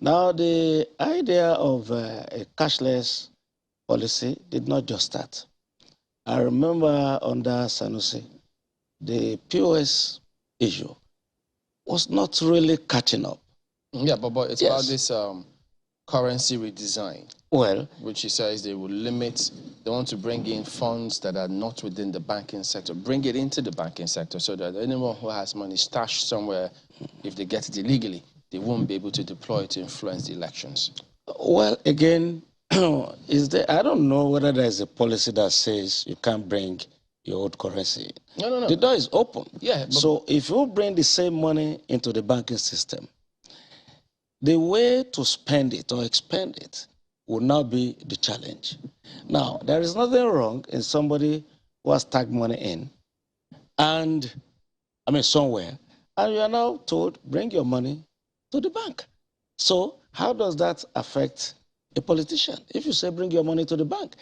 Now, the idea of a cashless policy did not just start. I remember under Sanusi, the POS issue was not really catching up. Yeah, but it's about this currency redesign. Well, which he says they will limit, they want to bring in funds that are not within the banking sector, bring it into the banking sector so that anyone who has money stashed somewhere, if they get it illegally, they won't be able to deploy it to influence the elections. Well, again, I don't know whether there's a policy that says you can't bring your old currency. No. The door is open. Yeah. So if you bring the same money into the banking system, The way to spend it or expend it will now be the challenge. Now, there is nothing wrong in somebody who has tagged money in, and somewhere, and you are now told, bring your money to the bank. So how does that affect a politician? If you say, bring your money to the bank,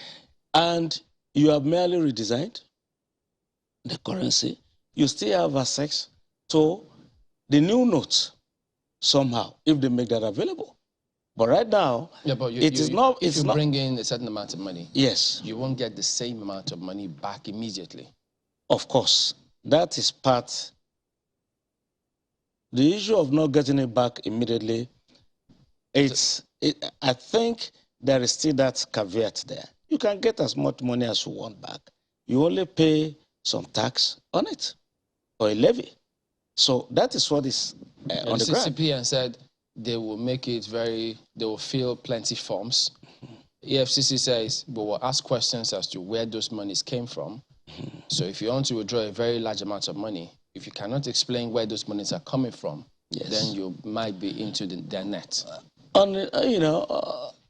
and you have merely redesigned the currency, you still have access to the new notes somehow, if they make that available. But right now, if you bring in a certain amount of money, yes, you won't get the same amount of money back immediately. Of course, that is part. The issue of not getting it back immediately, I think there is still that caveat there. You can get as much money as you want back. You only pay some tax on it, or a levy. So that is what is on the ground. CCPN said they will make it they will fill plenty forms. EFCC says we will ask questions as to where those monies came from. So if you want to withdraw a very large amount of money, if you cannot explain where those monies are coming from, then you might be into their net.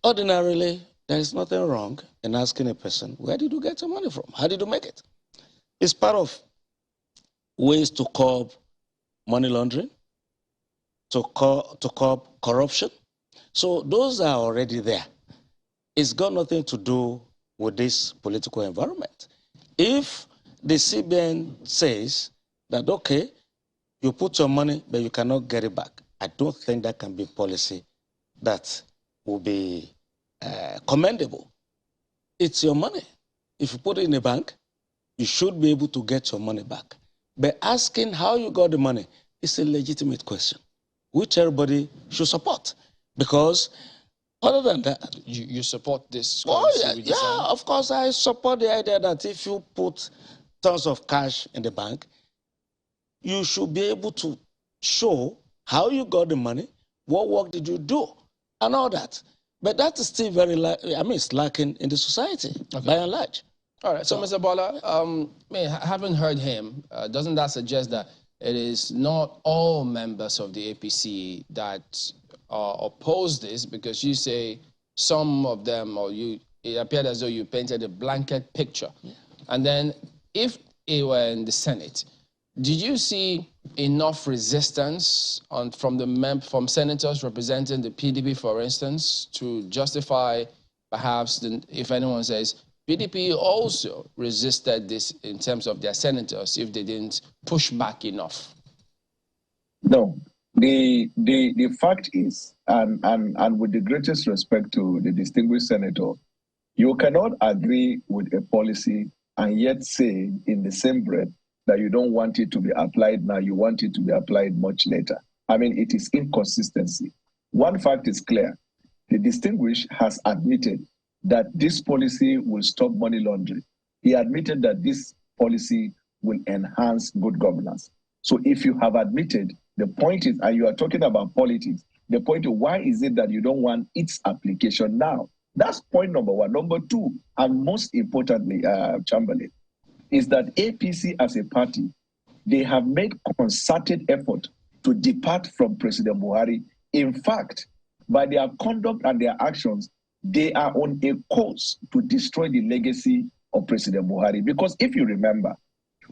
Ordinarily, there is nothing wrong in asking a person, where did you get your money from? How did you make it? It's part of ways to curb money laundering, to curb corruption. So those are already there. It's got nothing to do with this political environment. If the CBN says that, okay, you put your money, but you cannot get it back, I don't think that can be policy that will be commendable. It's your money. If you put it in a bank, you should be able to get your money back. But asking how you got the money is a legitimate question, which everybody should support. Because other than that... You support this? Yeah, of course I support the idea that if you put tons of cash in the bank, you should be able to show how you got the money, what work did you do, and all that. But that is still it's lacking in the society, by and large. All right, so Mr. Bola, I haven't heard him. Doesn't that suggest that it is not all members of the APC that oppose this? Because you say some of them, it appeared as though you painted a blanket picture. Yeah. And then if it were in the Senate, did you see enough resistance from senators representing the PDP, for instance, to justify perhaps if anyone says PDP also resisted this in terms of their senators if they didn't push back enough? No. The fact is, and with the greatest respect to the distinguished senator, you cannot agree with a policy and yet say in the same breath that you don't want it to be applied now, you want it to be applied much later. I mean, it is inconsistency. One fact is clear. The distinguished has admitted that this policy will stop money laundering. He admitted that this policy will enhance good governance. So if you have admitted, the point is, and you are talking about politics, the point is, why is it that you don't want its application now? That's point number one. Number two, and most importantly, Chamberlain, is that APC as a party, they have made concerted effort to depart from President Buhari. In fact, by their conduct and their actions, they are on a course to destroy the legacy of President Buhari. Because if you remember,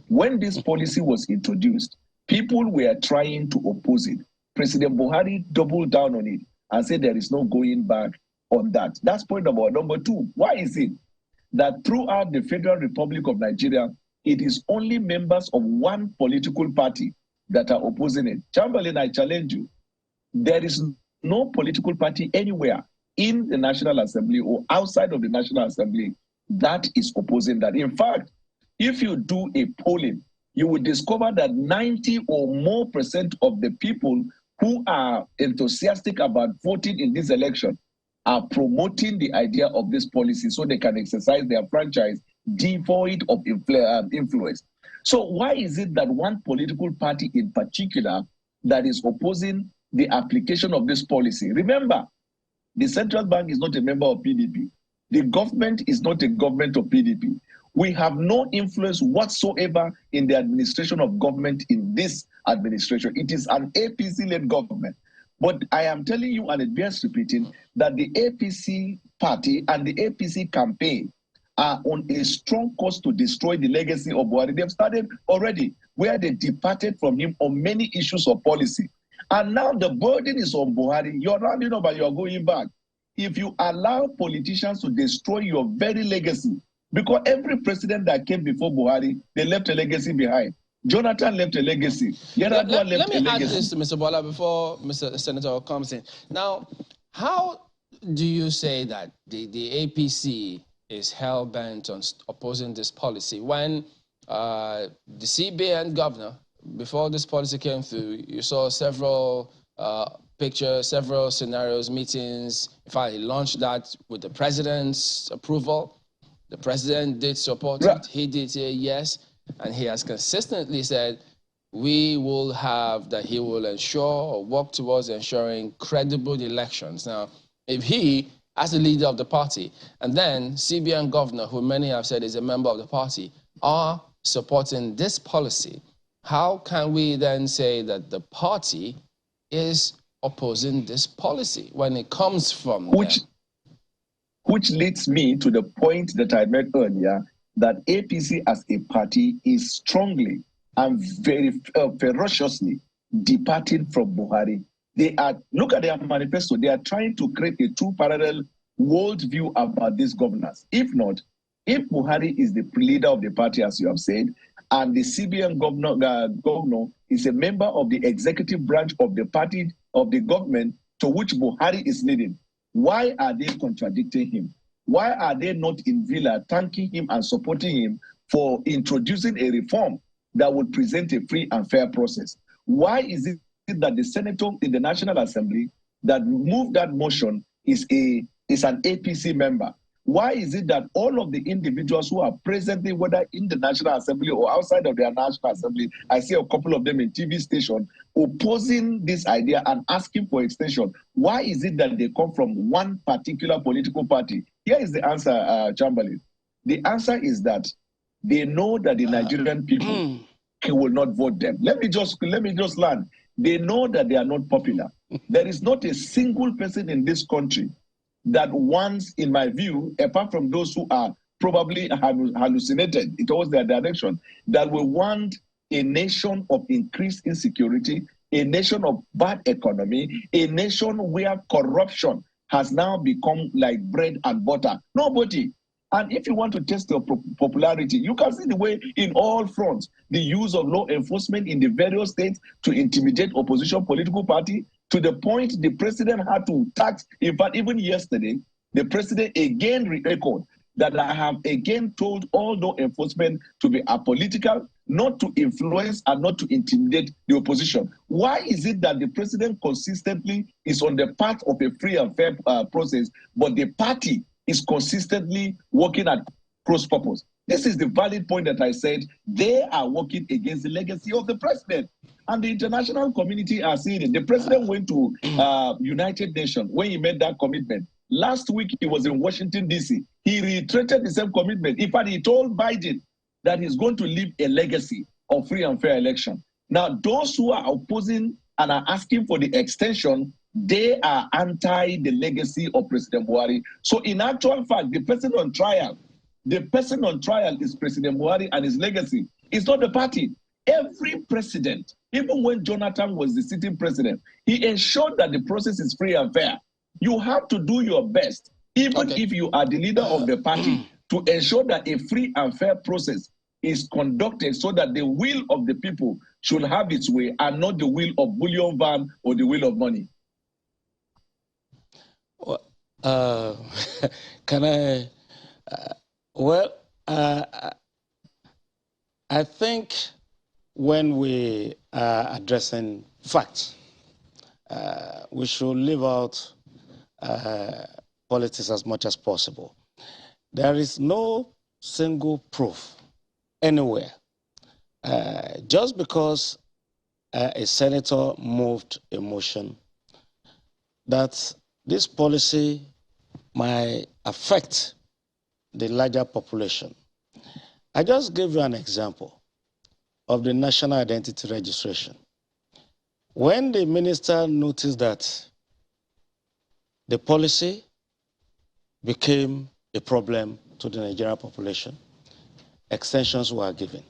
when this policy was introduced, people were trying to oppose it. President Buhari doubled down on it and said there is no going back on that. That's point number one. Number two, why is it that throughout the Federal Republic of Nigeria, it is only members of one political party that are opposing it? Chamberlain, I challenge you. There is no political party anywhere in the National Assembly or outside of the National Assembly that is opposing that. In fact, if you do a polling, you will discover that 90% or more of the people who are enthusiastic about voting in this election are promoting the idea of this policy so they can exercise their franchise devoid of influence. So why is it that one political party in particular that is opposing the application of this policy? Remember, the central bank is not a member of PDP. The government is not a government of PDP. We have no influence whatsoever in the administration of government in this administration. It is an APC-led government. But I am telling you, and it bears repeating, that the APC party and the APC campaign are on a strong course to destroy the legacy of Buhari. They've started already, where they departed from him on many issues of policy. And now the burden is on Buhari. You're rounding up and you're going back. If you allow politicians to destroy your very legacy, because every president that came before Buhari, they left a legacy behind. Jonathan left a legacy. Let me add this to Mr. Bola before Mr. Senator comes in. Now, how do you say that the APC is hell-bent on opposing this policy when the CBN governor, before this policy came through, you saw several pictures, several scenarios, meetings. In fact, he launched that with the president's approval. The president did support it. He did say yes. And he has consistently said he will ensure or work towards ensuring credible elections. Now, if he, as the leader of the party, and then CBN governor, who many have said is a member of the party, are supporting this policy, how can we then say that the party is opposing this policy when it comes from them? Which leads me to the point that I made earlier, that APC as a party is strongly and very ferociously departing from Buhari. They are, look at their manifesto, they are trying to create a two parallel worldview about these governors. If not, if Buhari is the leader of the party, as you have said, and the CBN governor is a member of the executive branch of the party, of the government to which Buhari is leading, why are they contradicting him? Why are they not in Villa thanking him and supporting him for introducing a reform that would present a free and fair process? Why is it that the senator in the National Assembly that moved that motion is an APC member? Why is it that all of the individuals who are presently, whether in the National Assembly or outside of their National Assembly, I see a couple of them in TV station, opposing this idea and asking for extension? Why is it that they come from one particular political party? Here is the answer, Chamberlain. The answer is that they know that the Nigerian people will not vote them. Let me just land. They know that they are not popular. There is not a single person in this country that wants, in my view, apart from those who are probably hallucinated towards their direction, that will want a nation of increased insecurity, a nation of bad economy, a nation where corruption has now become like bread and butter. Nobody. And if you want to test your popularity, you can see the way in all fronts, the use of law enforcement in the various states to intimidate opposition political party, to the point the president had to tax. In fact, even yesterday, the president again re-echoed that I have again told all law enforcement to be apolitical, not to influence and not to intimidate the opposition. Why is it that the president consistently is on the path of a free and fair process, but the party is consistently working at cross purpose? This is the valid point that I said. They are working against the legacy of the president. And the international community are seeing it. The president went to United Nations when he made that commitment. Last week, he was in Washington, D.C. He reiterated the same commitment. In fact, he told Biden that he's going to leave a legacy of free and fair election. Now, those who are opposing and are asking for the extension, they are anti the legacy of President Buhari. So in actual fact, the person on trial is President Buhari and his legacy. It's not the party. Every president, even when Jonathan was the sitting president, he ensured that the process is free and fair. You have to do your best, even if you are the leader of the party, to ensure that a free and fair process is conducted so that the will of the people should have its way and not the will of bullion van or the will of money. Can I? I think when we are addressing facts, we should leave out politics as much as possible. There is no single proof anywhere. Just because a senator moved a motion that this policy might affect the larger population. I just gave you an example of the national identity registration. When the minister noticed that the policy became a problem to the Nigerian population, extensions were given.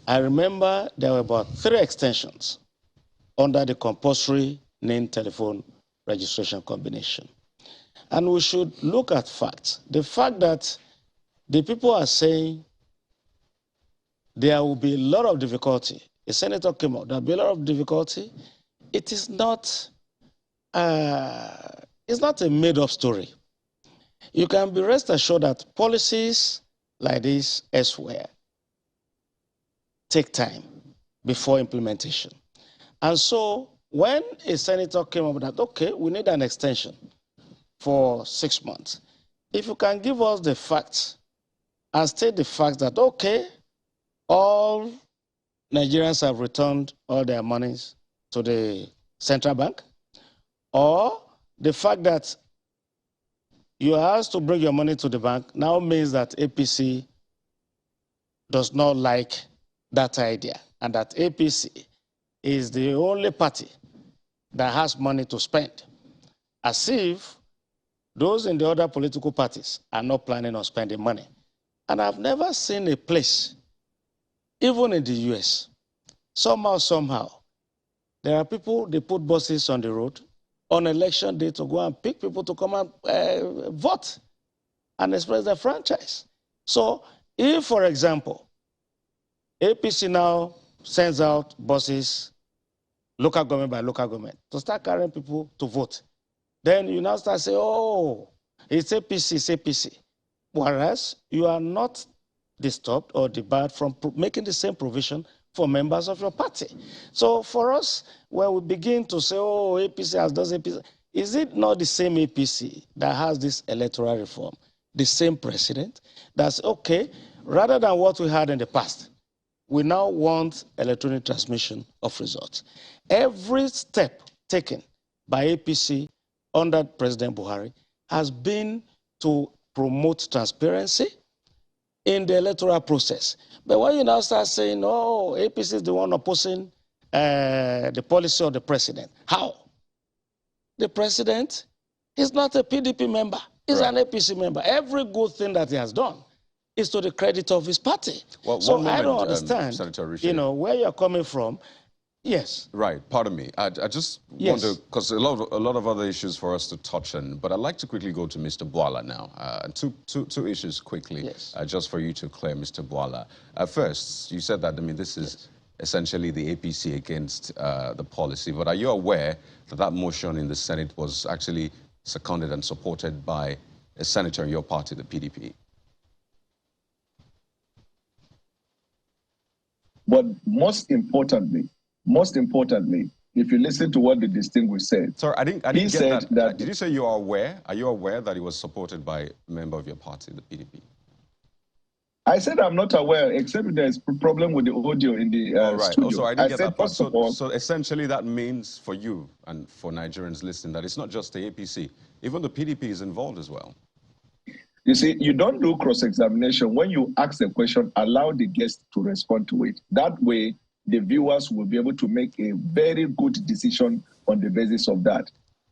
I remember there were about 3 extensions under the compulsory name telephone registration combination. And we should look at facts. The fact that the people are saying there will be a lot of difficulty. A senator came out, there will be a lot of difficulty. It is not, it's not a made-up story. You can be rest assured that policies like this elsewhere take time before implementation. And so when a senator came up with that, okay, we need an extension for 6 months. If you can give us the facts and state the fact that, okay, all Nigerians have returned all their monies to the central bank, or the fact that you are asked to bring your money to the bank now means that APC does not like that idea, and that APC is the only party that has money to spend, as if those in the other political parties are not planning on spending money. And I've never seen a place, even in the US, somehow, there are people, they put buses on the road on election day to go and pick people to come and vote and express their franchise. So if, for example, APC now sends out buses, local government by local government, to start carrying people to vote, then you now start saying, oh, it's APC, it's APC. Whereas you are not disturbed or debarred from making the same provision for members of your party. So for us, when we begin to say, oh, APC has done APC, is it not the same APC that has this electoral reform, the same president, that's okay, rather than what we had in the past, we now want electronic transmission of results. Every step taken by APC under President Buhari has been to promote transparency in the electoral process. But when you now start saying, oh, APC is the one opposing the policy of the president, how? The president is not a PDP member. He's an APC member. Every good thing that he has done is to the credit of his party. Well, so I don't understand, you know, where you're coming from. Yes. Right, pardon me. I just want to, because a lot of other issues for us to touch on, but I'd like to quickly go to Mr. Bwala now. Two issues quickly, just for you to clear, Mr. Bwala. First, you said that, I mean, this is essentially the APC against the policy, but are you aware that that motion in the Senate was actually seconded and supported by a senator in your party, the PDP? But most importantly, if you listen to what the distinguished said. Sorry, I didn't get that. Did you say you are aware? Are you aware that it was supported by a member of your party, the PDP? I said I'm not aware, except there's a problem with the audio in the studio. Also, I didn't get that part. First of all, so essentially that means for you and for Nigerians listening that it's not just the APC. Even the PDP is involved as well. You see, you don't do cross-examination. When you ask a question, allow the guest to respond to it. That way, the viewers will be able to make a very good decision on the basis of that.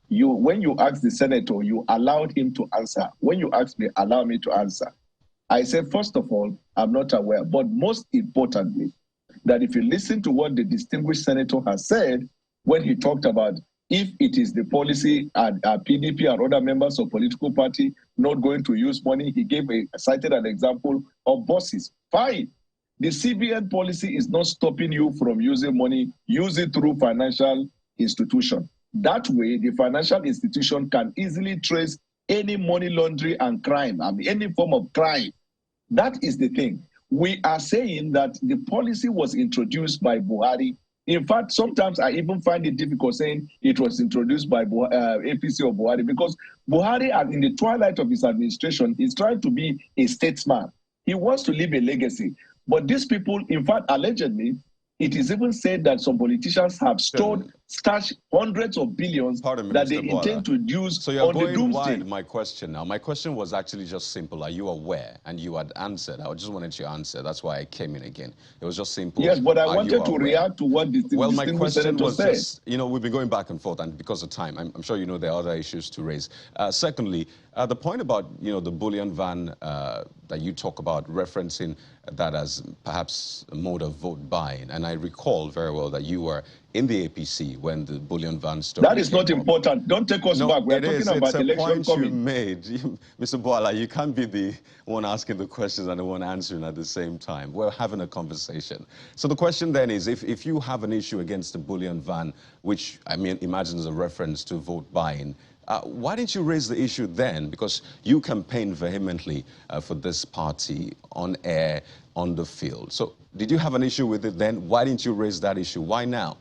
When you ask the senator, you allowed him to answer. When you ask me, allow me to answer. I said, first of all, I'm not aware. But most importantly, that if you listen to what the distinguished senator has said, when he talked about if it is the policy and PDP and other members of political party not going to use money, he cited an example of buses. Fine. The CBN policy is not stopping you from using money. Use it through financial institution. That way, the financial institution can easily trace any money laundering and crime, I mean, any form of crime. That is the thing. We are saying that the policy was introduced by Buhari. In fact, sometimes I even find it difficult saying it was introduced by APC or Buhari, because Buhari, in the twilight of his administration, is trying to be a statesman. He wants to leave a legacy. But these people, in fact, allegedly, It is even said that some politicians have stashed hundreds of billions that they intend to use so you're on the going doomsday. wide, my question now. My question was actually just simple. Are you aware? And you had answered. I just wanted you to answer. That's why I came in again. It was just simple. Yes, but I wanted to react to what the well, my distinguished question senator was said. just, you know, we've been going back and forth, and because of time, I'm sure you know there are other issues to raise. Secondly, the point about, you know, the bullion van that you talk about, referencing that as perhaps a mode of vote buying, and I recall very well that you were in the APC when the bullion van story That is not up. important. Don't take us back. We're talking about election coming. You made. Mr. Boala, you can't be the one asking the questions and the one answering at the same time. We're having a conversation. So the question then is, if you have an issue against the bullion van, which I mean imagines a reference to vote buying, why didn't you raise the issue then? Because you campaigned vehemently for this party on air, on the field. So did you have an issue with it then? Why didn't you raise that issue? Why now?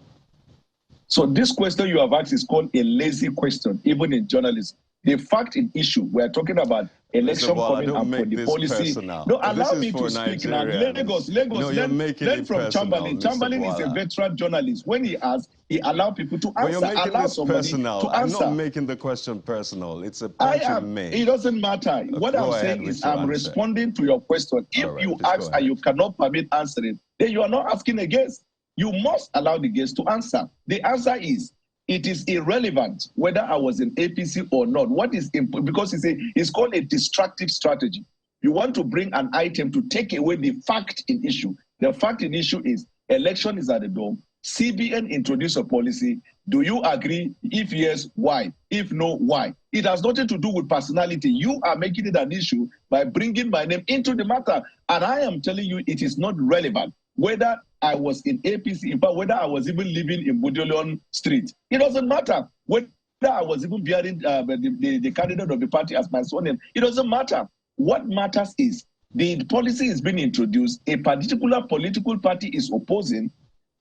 So this question you have asked is called a lazy question, even in journalism. The fact in issue, we're talking about election coming and for the policy. Personal. No, allow me to speak now. Lagos, no, learn from Chamberlain. Chamberlain is a veteran journalist. When he asks, he allows people to answer. You're making allow this somebody personal. to answer. I'm not making the question personal. It's a point you made. It doesn't matter. What I'm saying is I'm responding to your question. If you ask and you cannot permit answering, then you are not asking a guest. You must allow the guest to answer. The answer is, it is irrelevant whether I was in APC or not. What is because it's called a destructive strategy. You want to bring an item to take away the fact in issue. The fact in issue is election is at the door. CBN introduced a policy. Do you agree? If yes, why? If no, why? It has nothing to do with personality. You are making it an issue by bringing my name into the matter. And I am telling you it is not relevant whether I was in APC, in fact, whether I was even living in Budolion Street. It doesn't matter. Whether I was even bearing the candidate of the party as my son name. It doesn't matter. What matters is the policy is being introduced. A particular political party is opposing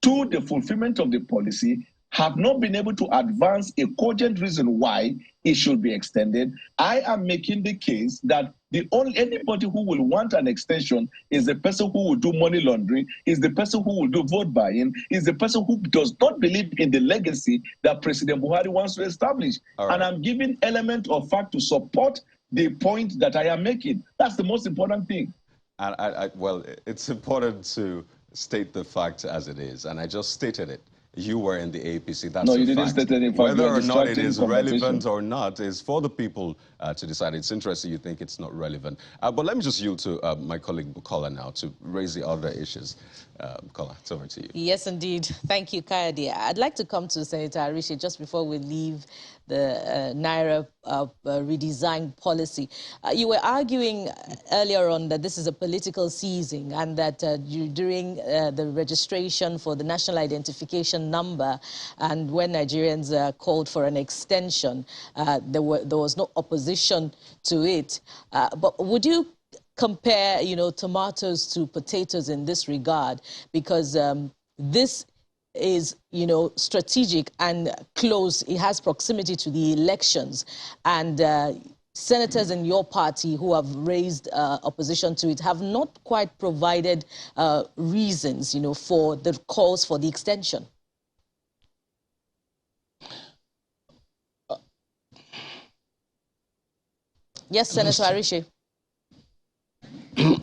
to the fulfillment of the policy, have not been able to advance a cogent reason why it should be extended. I am making the case that anybody who will want an extension is the person who will do money laundering, is the person who will do vote buying, is the person who does not believe in the legacy that President Buhari wants to establish. Right. And I'm giving element of fact to support the point that I am making. That's the most important thing. And well, it's important to state the fact as it is, and I just stated it. You were in the APC. That's no, you didn't state it. Whether or not it is relevant or not is for the people to decide. It's interesting you think it's not relevant. But let me just yield to my colleague Bukola now to raise the other issues. Bukola, it's over to you. Yes, indeed. Thank you, Kayode. I'd like to come to Senator Arishi just before we leave the Naira redesign policy. You were arguing earlier on that this is a political seizing and that during the registration for the national identification number and when Nigerians called for an extension, there was no opposition to it. But would you compare, tomatoes to potatoes in this regard? Because this is, strategic and close. It has proximity to the elections. And senators in your party who have raised opposition to it have not quite provided reasons, for the calls for the extension. Yes, Senator Arishi.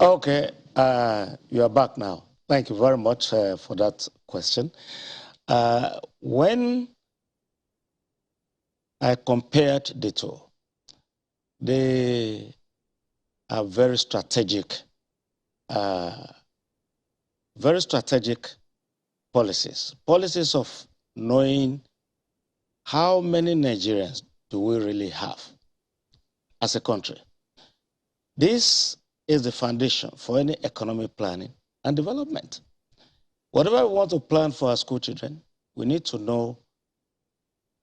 Okay, you are back now. Thank you very much for that question. When I compared the two, they are very strategic policies of knowing how many Nigerians do we really have as a country. This is the foundation for any economic planning and development. Whatever we want to plan for our school children, we need to know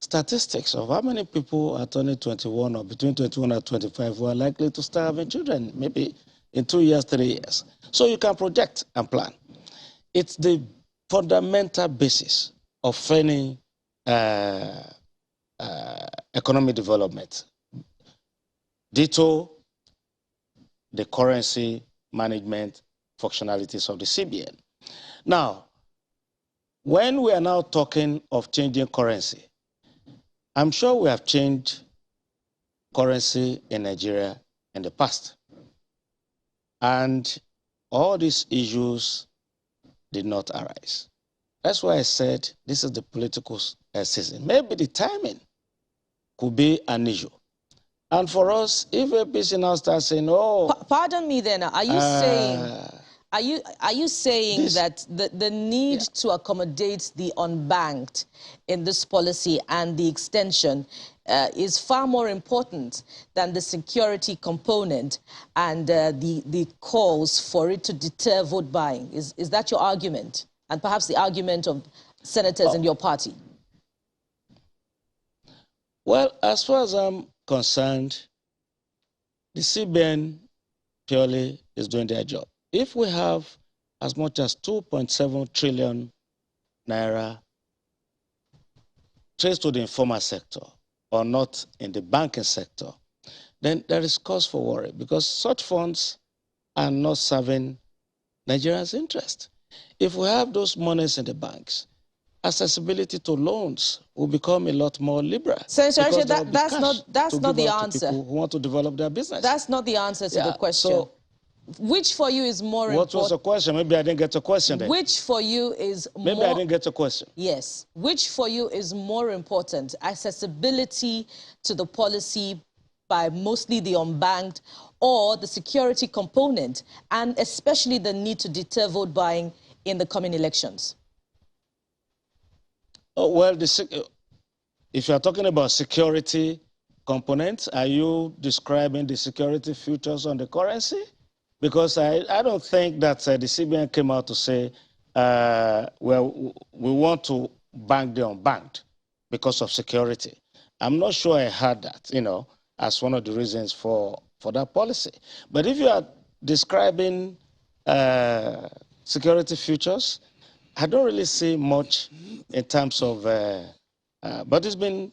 statistics of how many people are turning 21 or between 21 and 25 who are likely to start having children, maybe in 2 years, 3 years. So you can project and plan. It's the fundamental basis of any economic development. Ditto the currency management functionalities of the CBN. Now, when we are now talking of changing currency, I'm sure we have changed currency in Nigeria in the past. And all these issues did not arise. That's why I said this is the political season. Maybe the timing could be an issue. And for us, if APC now starts saying, oh... Pardon me then, are you saying... Are you saying that the need to accommodate the unbanked in this policy and the extension is far more important than the security component and the calls for it to deter vote buying? Is that your argument? And perhaps the argument of senators in your party? Well, as far as I'm concerned, the CBN purely is doing their job. If we have as much as 2.7 trillion naira traced to the informal sector or not in the banking sector, then there is cause for worry because such funds are not serving Nigerians' interest. If we have those monies in the banks, accessibility to loans will become a lot more liberal. Senator, that's not the answer. People who want to develop their business. That's not the answer to the question. So, which for you is more important? What was the question? Maybe I didn't get a question then. Which for you is more... Maybe I didn't get a question. Yes. Which for you is more important? Accessibility to the policy by mostly the unbanked or the security component and especially the need to deter vote buying in the coming elections? Oh, well, if you're talking about security components, are you describing the security futures on the currency? Because I don't think that the CBN came out to say, well, we want to bank the unbanked because of security. I'm not sure I heard that, as one of the reasons for that policy. But if you are describing security futures, I don't really see much in terms of, but it's been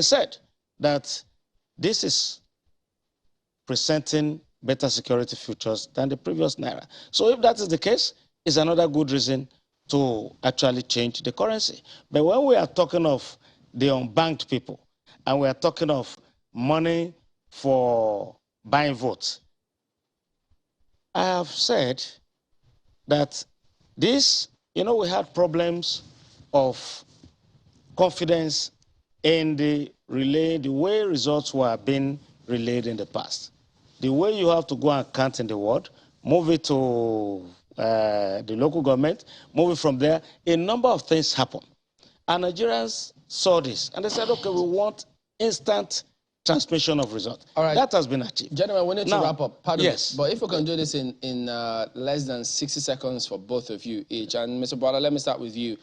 said that this is presenting better security futures than the previous Naira. So if that is the case, it's another good reason to actually change the currency. But when we are talking of the unbanked people, and we are talking of money for buying votes, I have said that this, we had problems of confidence in the way results were being relayed in the past. The way you have to go and count in the ward, move it to the local government, move it from there, a number of things happen. And Nigerians saw this, and they said, okay, we want instant transmission of results. All right. That has been achieved. Gentlemen, we need to wrap up. Pardon yes. me. But if we can do this in less than 60 seconds for both of you each. And Mr. Brother, let me start with you.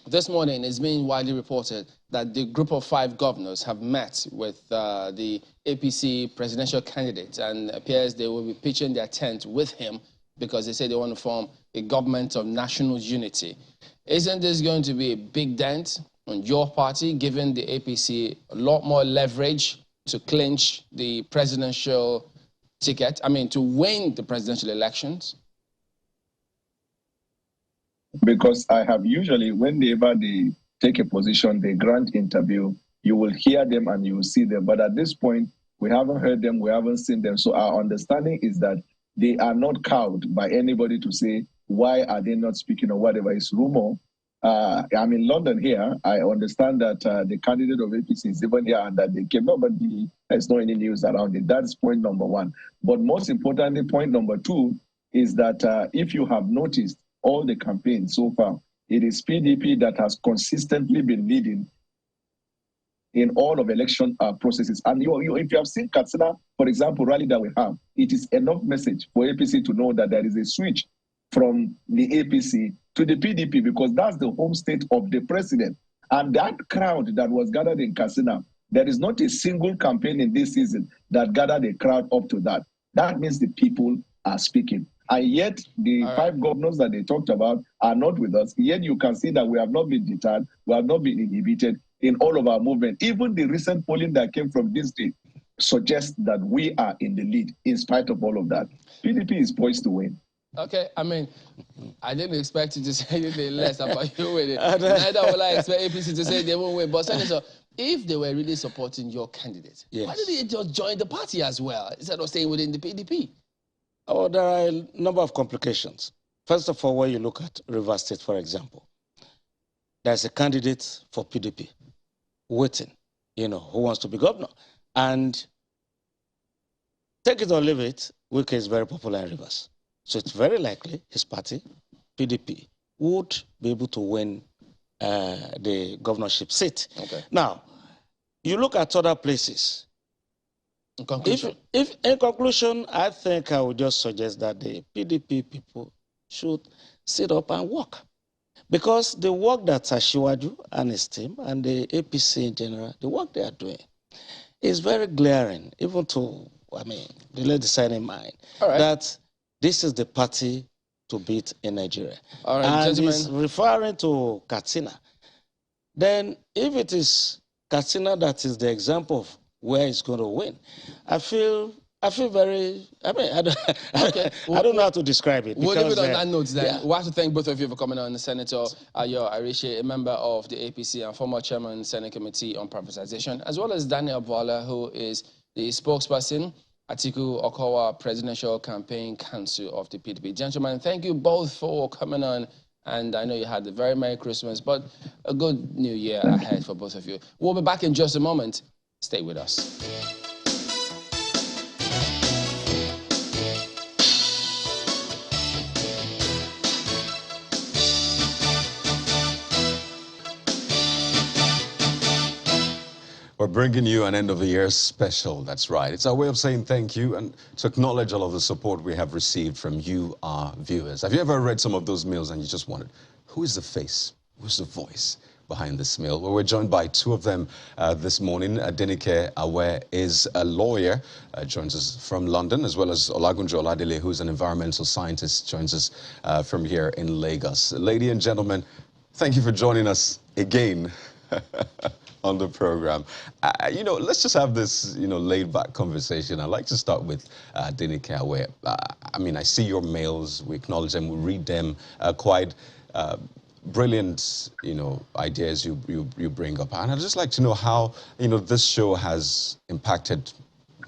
This morning, it's been widely reported that the group of 5 governors have met with the APC presidential candidate, and appears they will be pitching their tent with him because they say they want to form a government of national unity. Isn't this going to be a big dent on your party, giving the APC a lot more leverage to clinch the presidential ticket, to win the presidential elections? Because I have usually, whenever they take a position, they grant interview, you will hear them and you will see them. But at this point, we haven't heard them, we haven't seen them. So our understanding is that they are not cowed by anybody to say, why are they not speaking or whatever is rumor. I'm in London here. I understand that the candidate of APC is even here and that they came up, but there's no any news around it. That's point number 1. But most importantly, point number 2 is that if you have noticed, all the campaigns so far, it is PDP that has consistently been leading in all of election processes. And if you have seen Katsina, for example, rally that we have, it is enough message for APC to know that there is a switch from the APC to the PDP because that's the home state of the president. And that crowd that was gathered in Katsina, there is not a single campaign in this season that gathered a crowd up to that. That means the people are speaking. And yet, the 5 governors that they talked about are not with us. Yet, you can see that we have not been deterred, we have not been inhibited in all of our movement. Even the recent polling that came from this day suggests that we are in the lead in spite of all of that. PDP is poised to win. Okay, I mean, I didn't expect you to say anything less about you winning. Neither will I expect APC to say they won't win. But Senator, if they were really supporting your candidate, why did they just join the party as well instead of staying within the PDP? Oh, there are a number of complications. First of all, when you look at Rivers State, for example, there's a candidate for PDP waiting, who wants to be governor. And take it or leave it, Wike is very popular in Rivers. So it's very likely his party, PDP, would be able to win the governorship seat. Okay. Now, you look at other places. In conclusion? If in conclusion, I think I would just suggest that the PDP people should sit up and work. Because the work that Ashiwaju and his team and the APC in general, the work they are doing is very glaring, even to, the lady deciding mind, that this is the party to beat in Nigeria. All right, and gentlemen. he's referring to Katsina. Then if it is Katsina that is the example of where it's going to win, I feel very, I don't know how to describe it. We'll leave it on that note then. Yeah. We have to thank both of you for coming on. Senator Ayo Arishe, a member of the APC and former chairman Senate Committee on Privatization, as well as Daniel Bola, who is the spokesperson, Atiku Okowa Presidential Campaign Council of the PDP. Gentlemen, thank you both for coming on. And I know you had a very Merry Christmas, but a good New Year ahead for both of you. We'll be back in just a moment. Stay with us. We're bringing you an end of the year special, that's right. It's our way of saying thank you and to acknowledge all of the support we have received from you, our viewers. Have you ever read some of those mails and you just wondered, who is the face, who's the voice behind this mail? Well, we're joined by two of them this morning. Denike Awe is a lawyer, joins us from London, as well as Olagunjo Oladele, who's an environmental scientist, joins us from here in Lagos. Ladies and gentlemen, thank you for joining us again. On the program. Let's just have this, laid-back conversation. I'd like to start with Denike Awe. I see your mails, we acknowledge them, we read them, quite brilliant, ideas you bring up. And I'd just like to know how, this show has impacted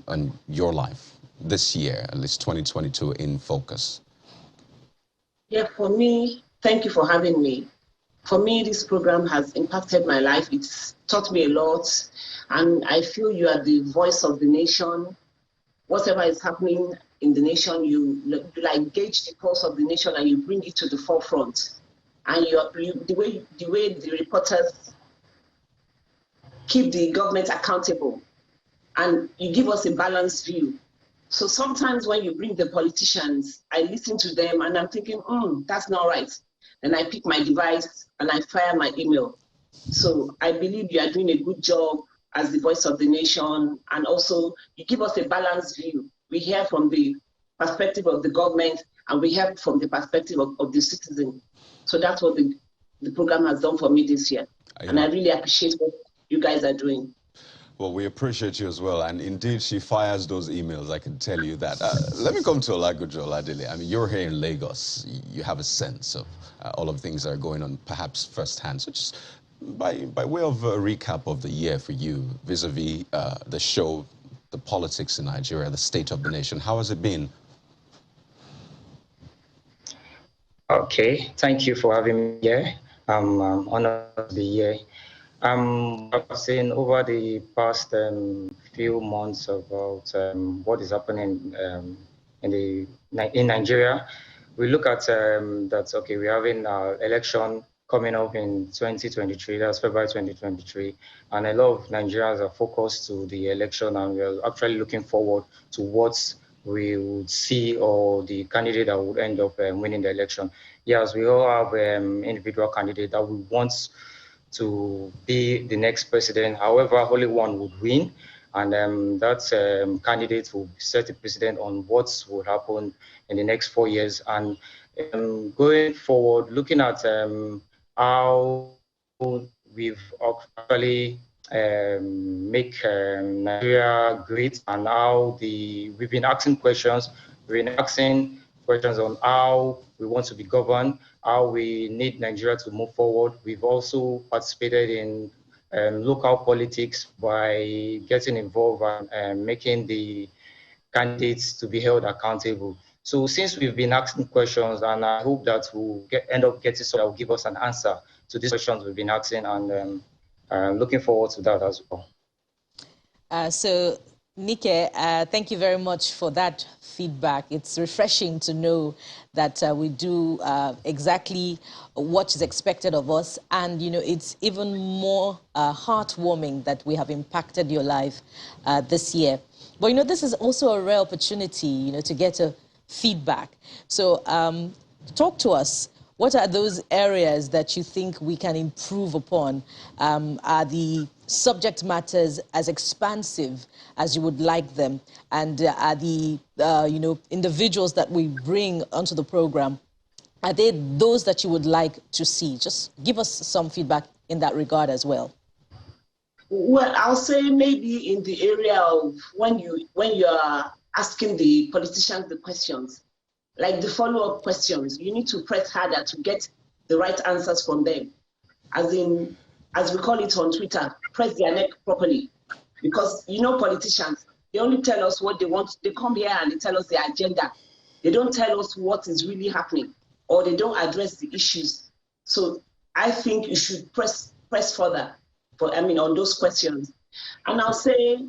on your life this year, at least 2022 in focus. Yeah, for me, thank you for having me. For me, this program has impacted my life. It's taught me a lot. And I feel you are the voice of the nation. Whatever is happening in the nation, you gauge the pulse of the nation and you bring it to the forefront. And the way the reporters keep the government accountable and you give us a balanced view. So sometimes when you bring the politicians, I listen to them and I'm thinking, that's not right. And I pick my device and I fire my email. So I believe you are doing a good job as the voice of the nation. And also you give us a balanced view. We hear from the perspective of the government and we hear from the perspective of the citizen. So that's what the program has done for me this year. And I really appreciate what you guys are doing. Well, we appreciate you as well. And indeed, she fires those emails, I can tell you that. Let me come to Olagunjo Oladele. You're here in Lagos. You have a sense of all of the things that are going on, perhaps firsthand. So just by way of a recap of the year for you, vis-a-vis the show, the politics in Nigeria, the state of the nation, how has it been? Okay, thank you for having me here. I'm honored to be here. I've seen over the past few months about what is happening in Nigeria. We look at that, okay, we're having an election coming up in 2023, that's February 2023, and a lot of Nigerians are focused to the election and we're actually looking forward to what we would see or the candidate that would end up winning the election. Yes, we all have individual candidates that we want to be the next president. However, only one would win. And that candidate will set the precedent on what will happen in the next 4 years. And going forward, looking at how we've actually make Nigeria great and how we've been asking questions. We've been asking questions on how we want to be governed, how we need Nigeria to move forward. We've also participated in local politics by getting involved and making the candidates to be held accountable. So since we've been asking questions, and I hope that we'll end up getting someone that will give us an answer to these questions we've been asking, and looking forward to that as well. So, Nike, thank you very much for that feedback. It's refreshing to know that we do exactly what is expected of us. And, you know, it's even more heartwarming that we have impacted your life this year. But, you know, this is also a rare opportunity, you know, to get a feedback. So talk to us. What are those areas that you think we can improve upon? Are the subject matters as expansive as you would like them? And are the you know, individuals that we bring onto the program, are they those that you would like to see? Just give us some feedback in that regard as well. Well, I'll say maybe in the area of when you are asking the politicians the questions, like the follow-up questions, you need to press harder to get the right answers from them. As in, as we call it on Twitter, press their neck properly. Because, you know, politicians, they only tell us what they want. They come here and they tell us their agenda. They don't tell us what is really happening, or they don't address the issues. So I think you should press further on those questions. And I'll say,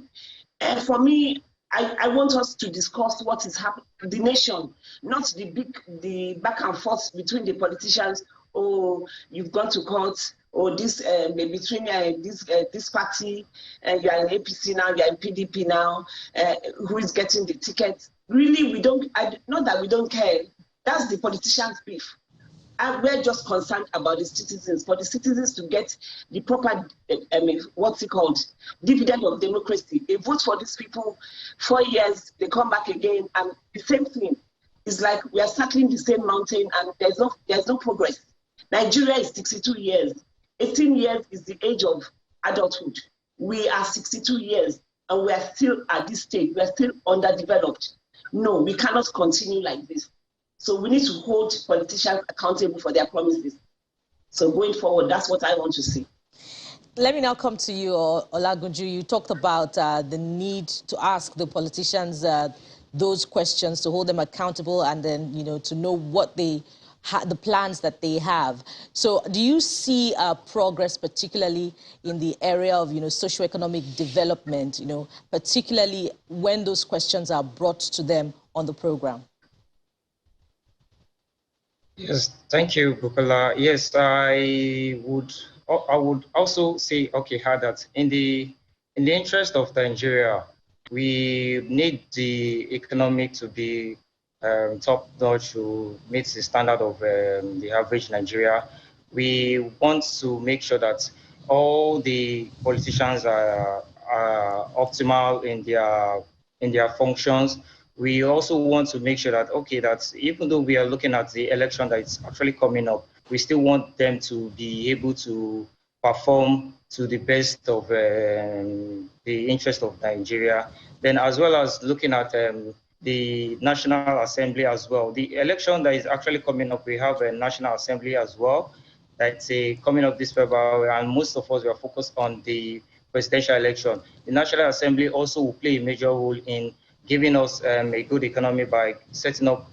for me, I want us to discuss what is happening, the nation, not the back and forth between the politicians. Oh, you've gone to court, or this between this party, you're in APC now, you're in PDP now, who is getting the ticket? Really, we don't. Not that we don't care. That's the politicians' beef. And we're just concerned about the citizens, for the citizens to get the proper, what's it called, dividend of democracy. They vote for these people 4 years, they come back again, and the same thing. It's like we are circling the same mountain, and there's no progress. Nigeria is 62 years. 18 years is the age of adulthood. We are 62 years, and we are still at this stage. We are still underdeveloped. No, we cannot continue like this. So we need to hold politicians accountable for their promises. So going forward, that's what I want to see. Let me now come to you, Olagunju. You talked about the need to ask the politicians those questions, to hold them accountable, and then, you know, to know what the plans that they have. So do you see progress, particularly in the area of, you know, socioeconomic development, you know, particularly when those questions are brought to them on the program? Yes, thank you, Bukola. Yes, I would also say, okay, that in the interest of Nigeria, we need the economic to be top-notch to meet the standard of the average Nigeria. We want to make sure that all the politicians are optimal in their functions. We also want to make sure that, okay, that even though we are looking at the election that is actually coming up, we still want them to be able to perform to the best of the interest of Nigeria. Then, as well as looking at the National Assembly as well. The election that is actually coming up, we have a National Assembly as well. That's coming up this February, and most of us are focused on the presidential election. The National Assembly also will play a major role in giving us a good economy by setting up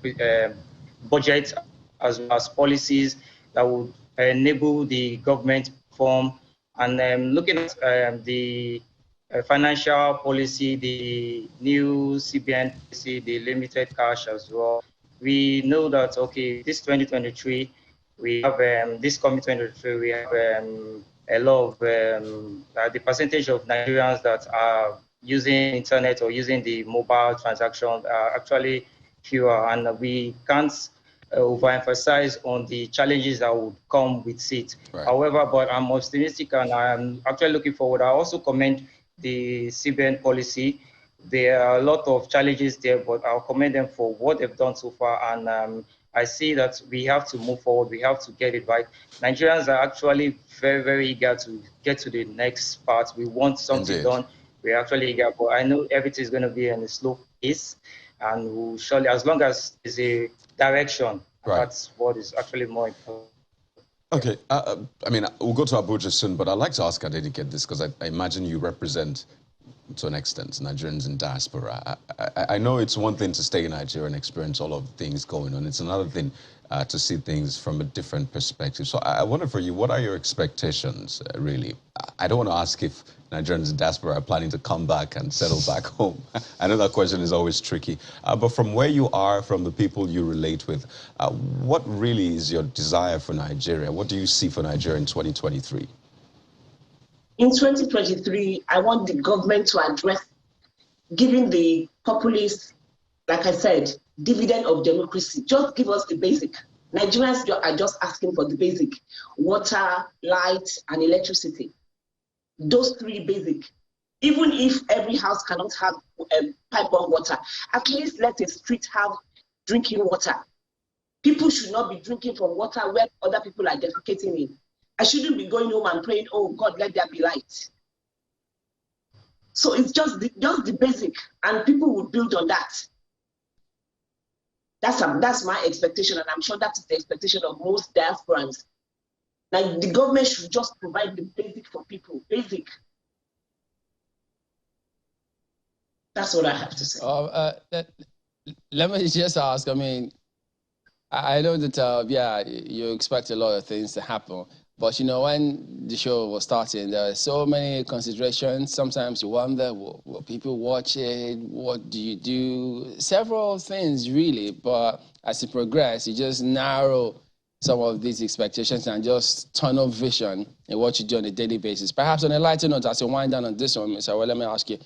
budgets as well as policies that would enable the government to perform. And looking at the financial policy, the new CBN policy, the limited cash as well. We know that, okay, this 2023, we have, this coming 2023, we have a lot of, the percentage of Nigerians that are using internet or using the mobile transactions are actually fewer, and we can't overemphasize on the challenges that would come with it. Right. However, but I'm optimistic, and I'm actually looking forward. I also commend the CBN policy. There are a lot of challenges there, but I'll commend them for what they've done so far. And I see that we have to move forward. We have to get it right. Nigerians are actually very, very eager to get to the next part. We want something done. We're actually eager, but I know everything is going to be in a slow pace. and we'll surely, as long as there's a direction, Right. that's what is actually more important. Okay, I mean, we'll go to Abuja soon, but I'd like to ask Adenike this, because I imagine you represent, to an extent, Nigerians in diaspora. I know it's one thing to stay in Nigeria and experience all of the things going on. It's another thing to see things from a different perspective. So I wonder for you, what are your expectations, really? I don't want to ask if Nigerians in diaspora are planning to come back and settle back home. I know that question is always tricky. But from where you are, from the people you relate with, what really is your desire for Nigeria? What do you see for Nigeria in 2023? In 2023, I want the government to address giving the populace, like I said, dividend of democracy. Just give us the basic. Nigerians are just asking for the basic: water, light, and electricity. Those three basic. Even if every house cannot have pipe-borne water, at least let a street have drinking water. People should not be drinking from water where other people are defecating in. I shouldn't be going home and praying, oh God, let there be light. So it's just the basic, and people will build on that. That's my expectation, and I'm sure that is the expectation of most diasporans. Like, the government should just provide the basic for people, basic. That's what I have to say. Let me just ask, I mean, I know that, yeah, you expect a lot of things to happen, but, you know, when the show was starting, there are so many considerations. Sometimes you wonder, will people watch it? What do you do? Several things, really, but as you progress, you just narrow some of these expectations and just tunnel vision in what you do on a daily basis. Perhaps on a lighter note, as you wind down on this one, Mr. Well, let me ask you,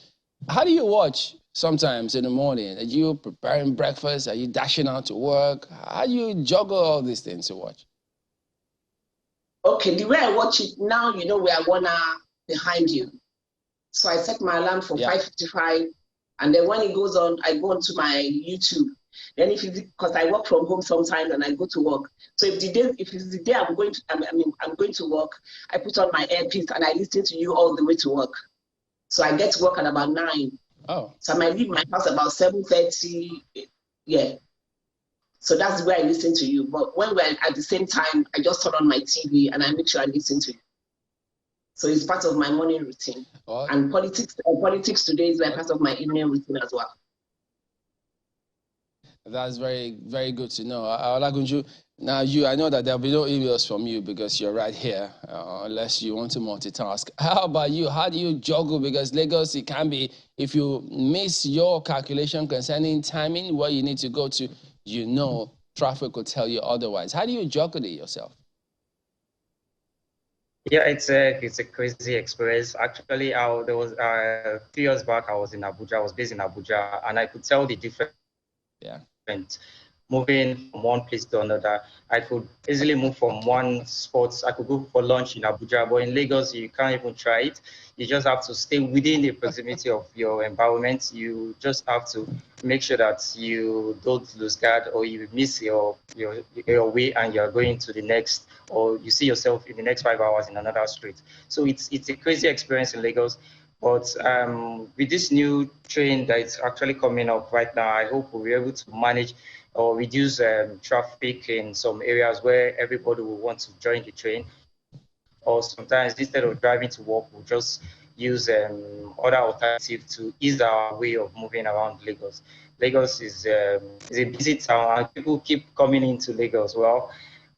how do you watch sometimes in the morning? Are you preparing breakfast? Are you dashing out to work? How do you juggle all these things to watch? Okay, the way I watch it now, you know, we are 1 hour behind you. So I set my alarm for 5:55, and then when it goes on, I go onto my YouTube. Then because I work from home sometimes and I go to work. So if it's the day I'm going to work, I put on my earpiece and I listen to you all the way to work. So I get to work at about 9. Oh. So I might leave my house about 7:30. Yeah. So that's where I listen to you. But when we're at the same time, I just turn on my TV and I make sure I listen to you. So it's part of my morning routine. Oh. And politics today is part of my evening routine as well. That's very, very good to know. Olagunju, now I know that there'll be no emails from you because you're right here, unless you want to multitask. How about you? How do you juggle? Because Lagos, it can be, if you miss your calculation concerning timing, where you need to go to, you know, traffic will tell you otherwise. How do you juggle it yourself? Yeah, it's a crazy experience. Actually, there was a few years back, I was in Abuja. I was based in Abuja, and I could tell the difference. Yeah. Moving from one place to another. I could easily move from one spot. I could go for lunch in Abuja, but in Lagos, you can't even try it. You just have to stay within the proximity of your environment. You just have to make sure that you don't lose guard or you miss your way and you're going to the next, or you see yourself in the next 5 hours in another street. So it's a crazy experience in Lagos. But with this new train that is actually coming up right now, I hope we'll be able to manage or reduce traffic in some areas where everybody will want to join the train. Or sometimes instead of driving to work, we'll just use other alternatives to ease our way of moving around Lagos. Lagos is a busy town and people keep coming into Lagos. Well,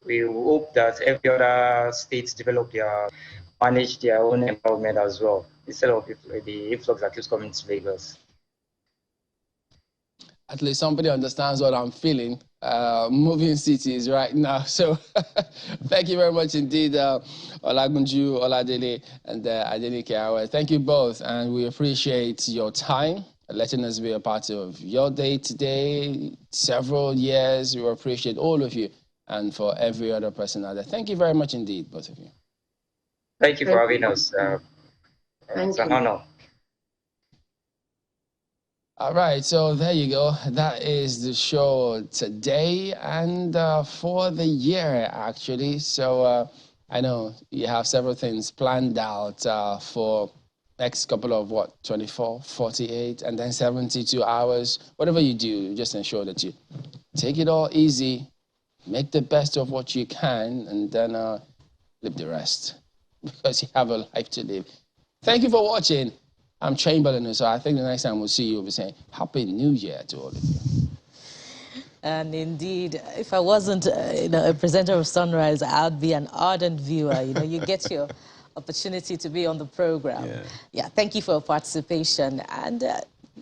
we hope that every other state manage their own environment as well, instead of the influx that keeps coming to Lagos. At least somebody understands what I'm feeling moving cities right now. So thank you very much indeed, Olagunju, Oladele, and Adenike. Thank you both, and we appreciate your time, letting us be a part of your day today, several years. We appreciate all of you, and for every other person out there. Thank you very much indeed, both of you. Thank you for having us. It's an honor. All right, so there you go. That is the show today and for the year, actually. So I know you have several things planned out for next couple of, 24, 48, and then 72 hours, whatever you do, just ensure that you take it all easy, make the best of what you can, and then live the rest, because you have a life to live. Thank you for watching. I'm Chamberlain, so I think the next time we'll see you, we'll be saying Happy New Year to all of you. And indeed, if I wasn't a presenter of Sunrise, I'd be an ardent viewer. You get your opportunity to be on the program. Yeah, thank you for your participation. And,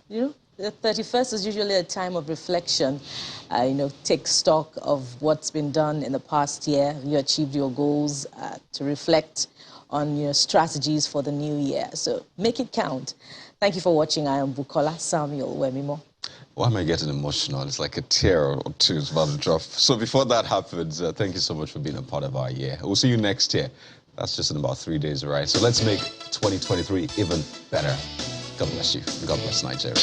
the 31st is usually a time of reflection. Take stock of what's been done in the past year. You achieved your goals, to reflect on your strategies for the new year. So make it count. Thank you for watching. I am Bukola Samuel Wemimo. Why am I getting emotional? It's like a tear or two is about to drop. So before that happens, thank you so much for being a part of our year. We'll see you next year. That's just in about 3 days, right? So let's make 2023 even better. God bless you. God bless Nigeria.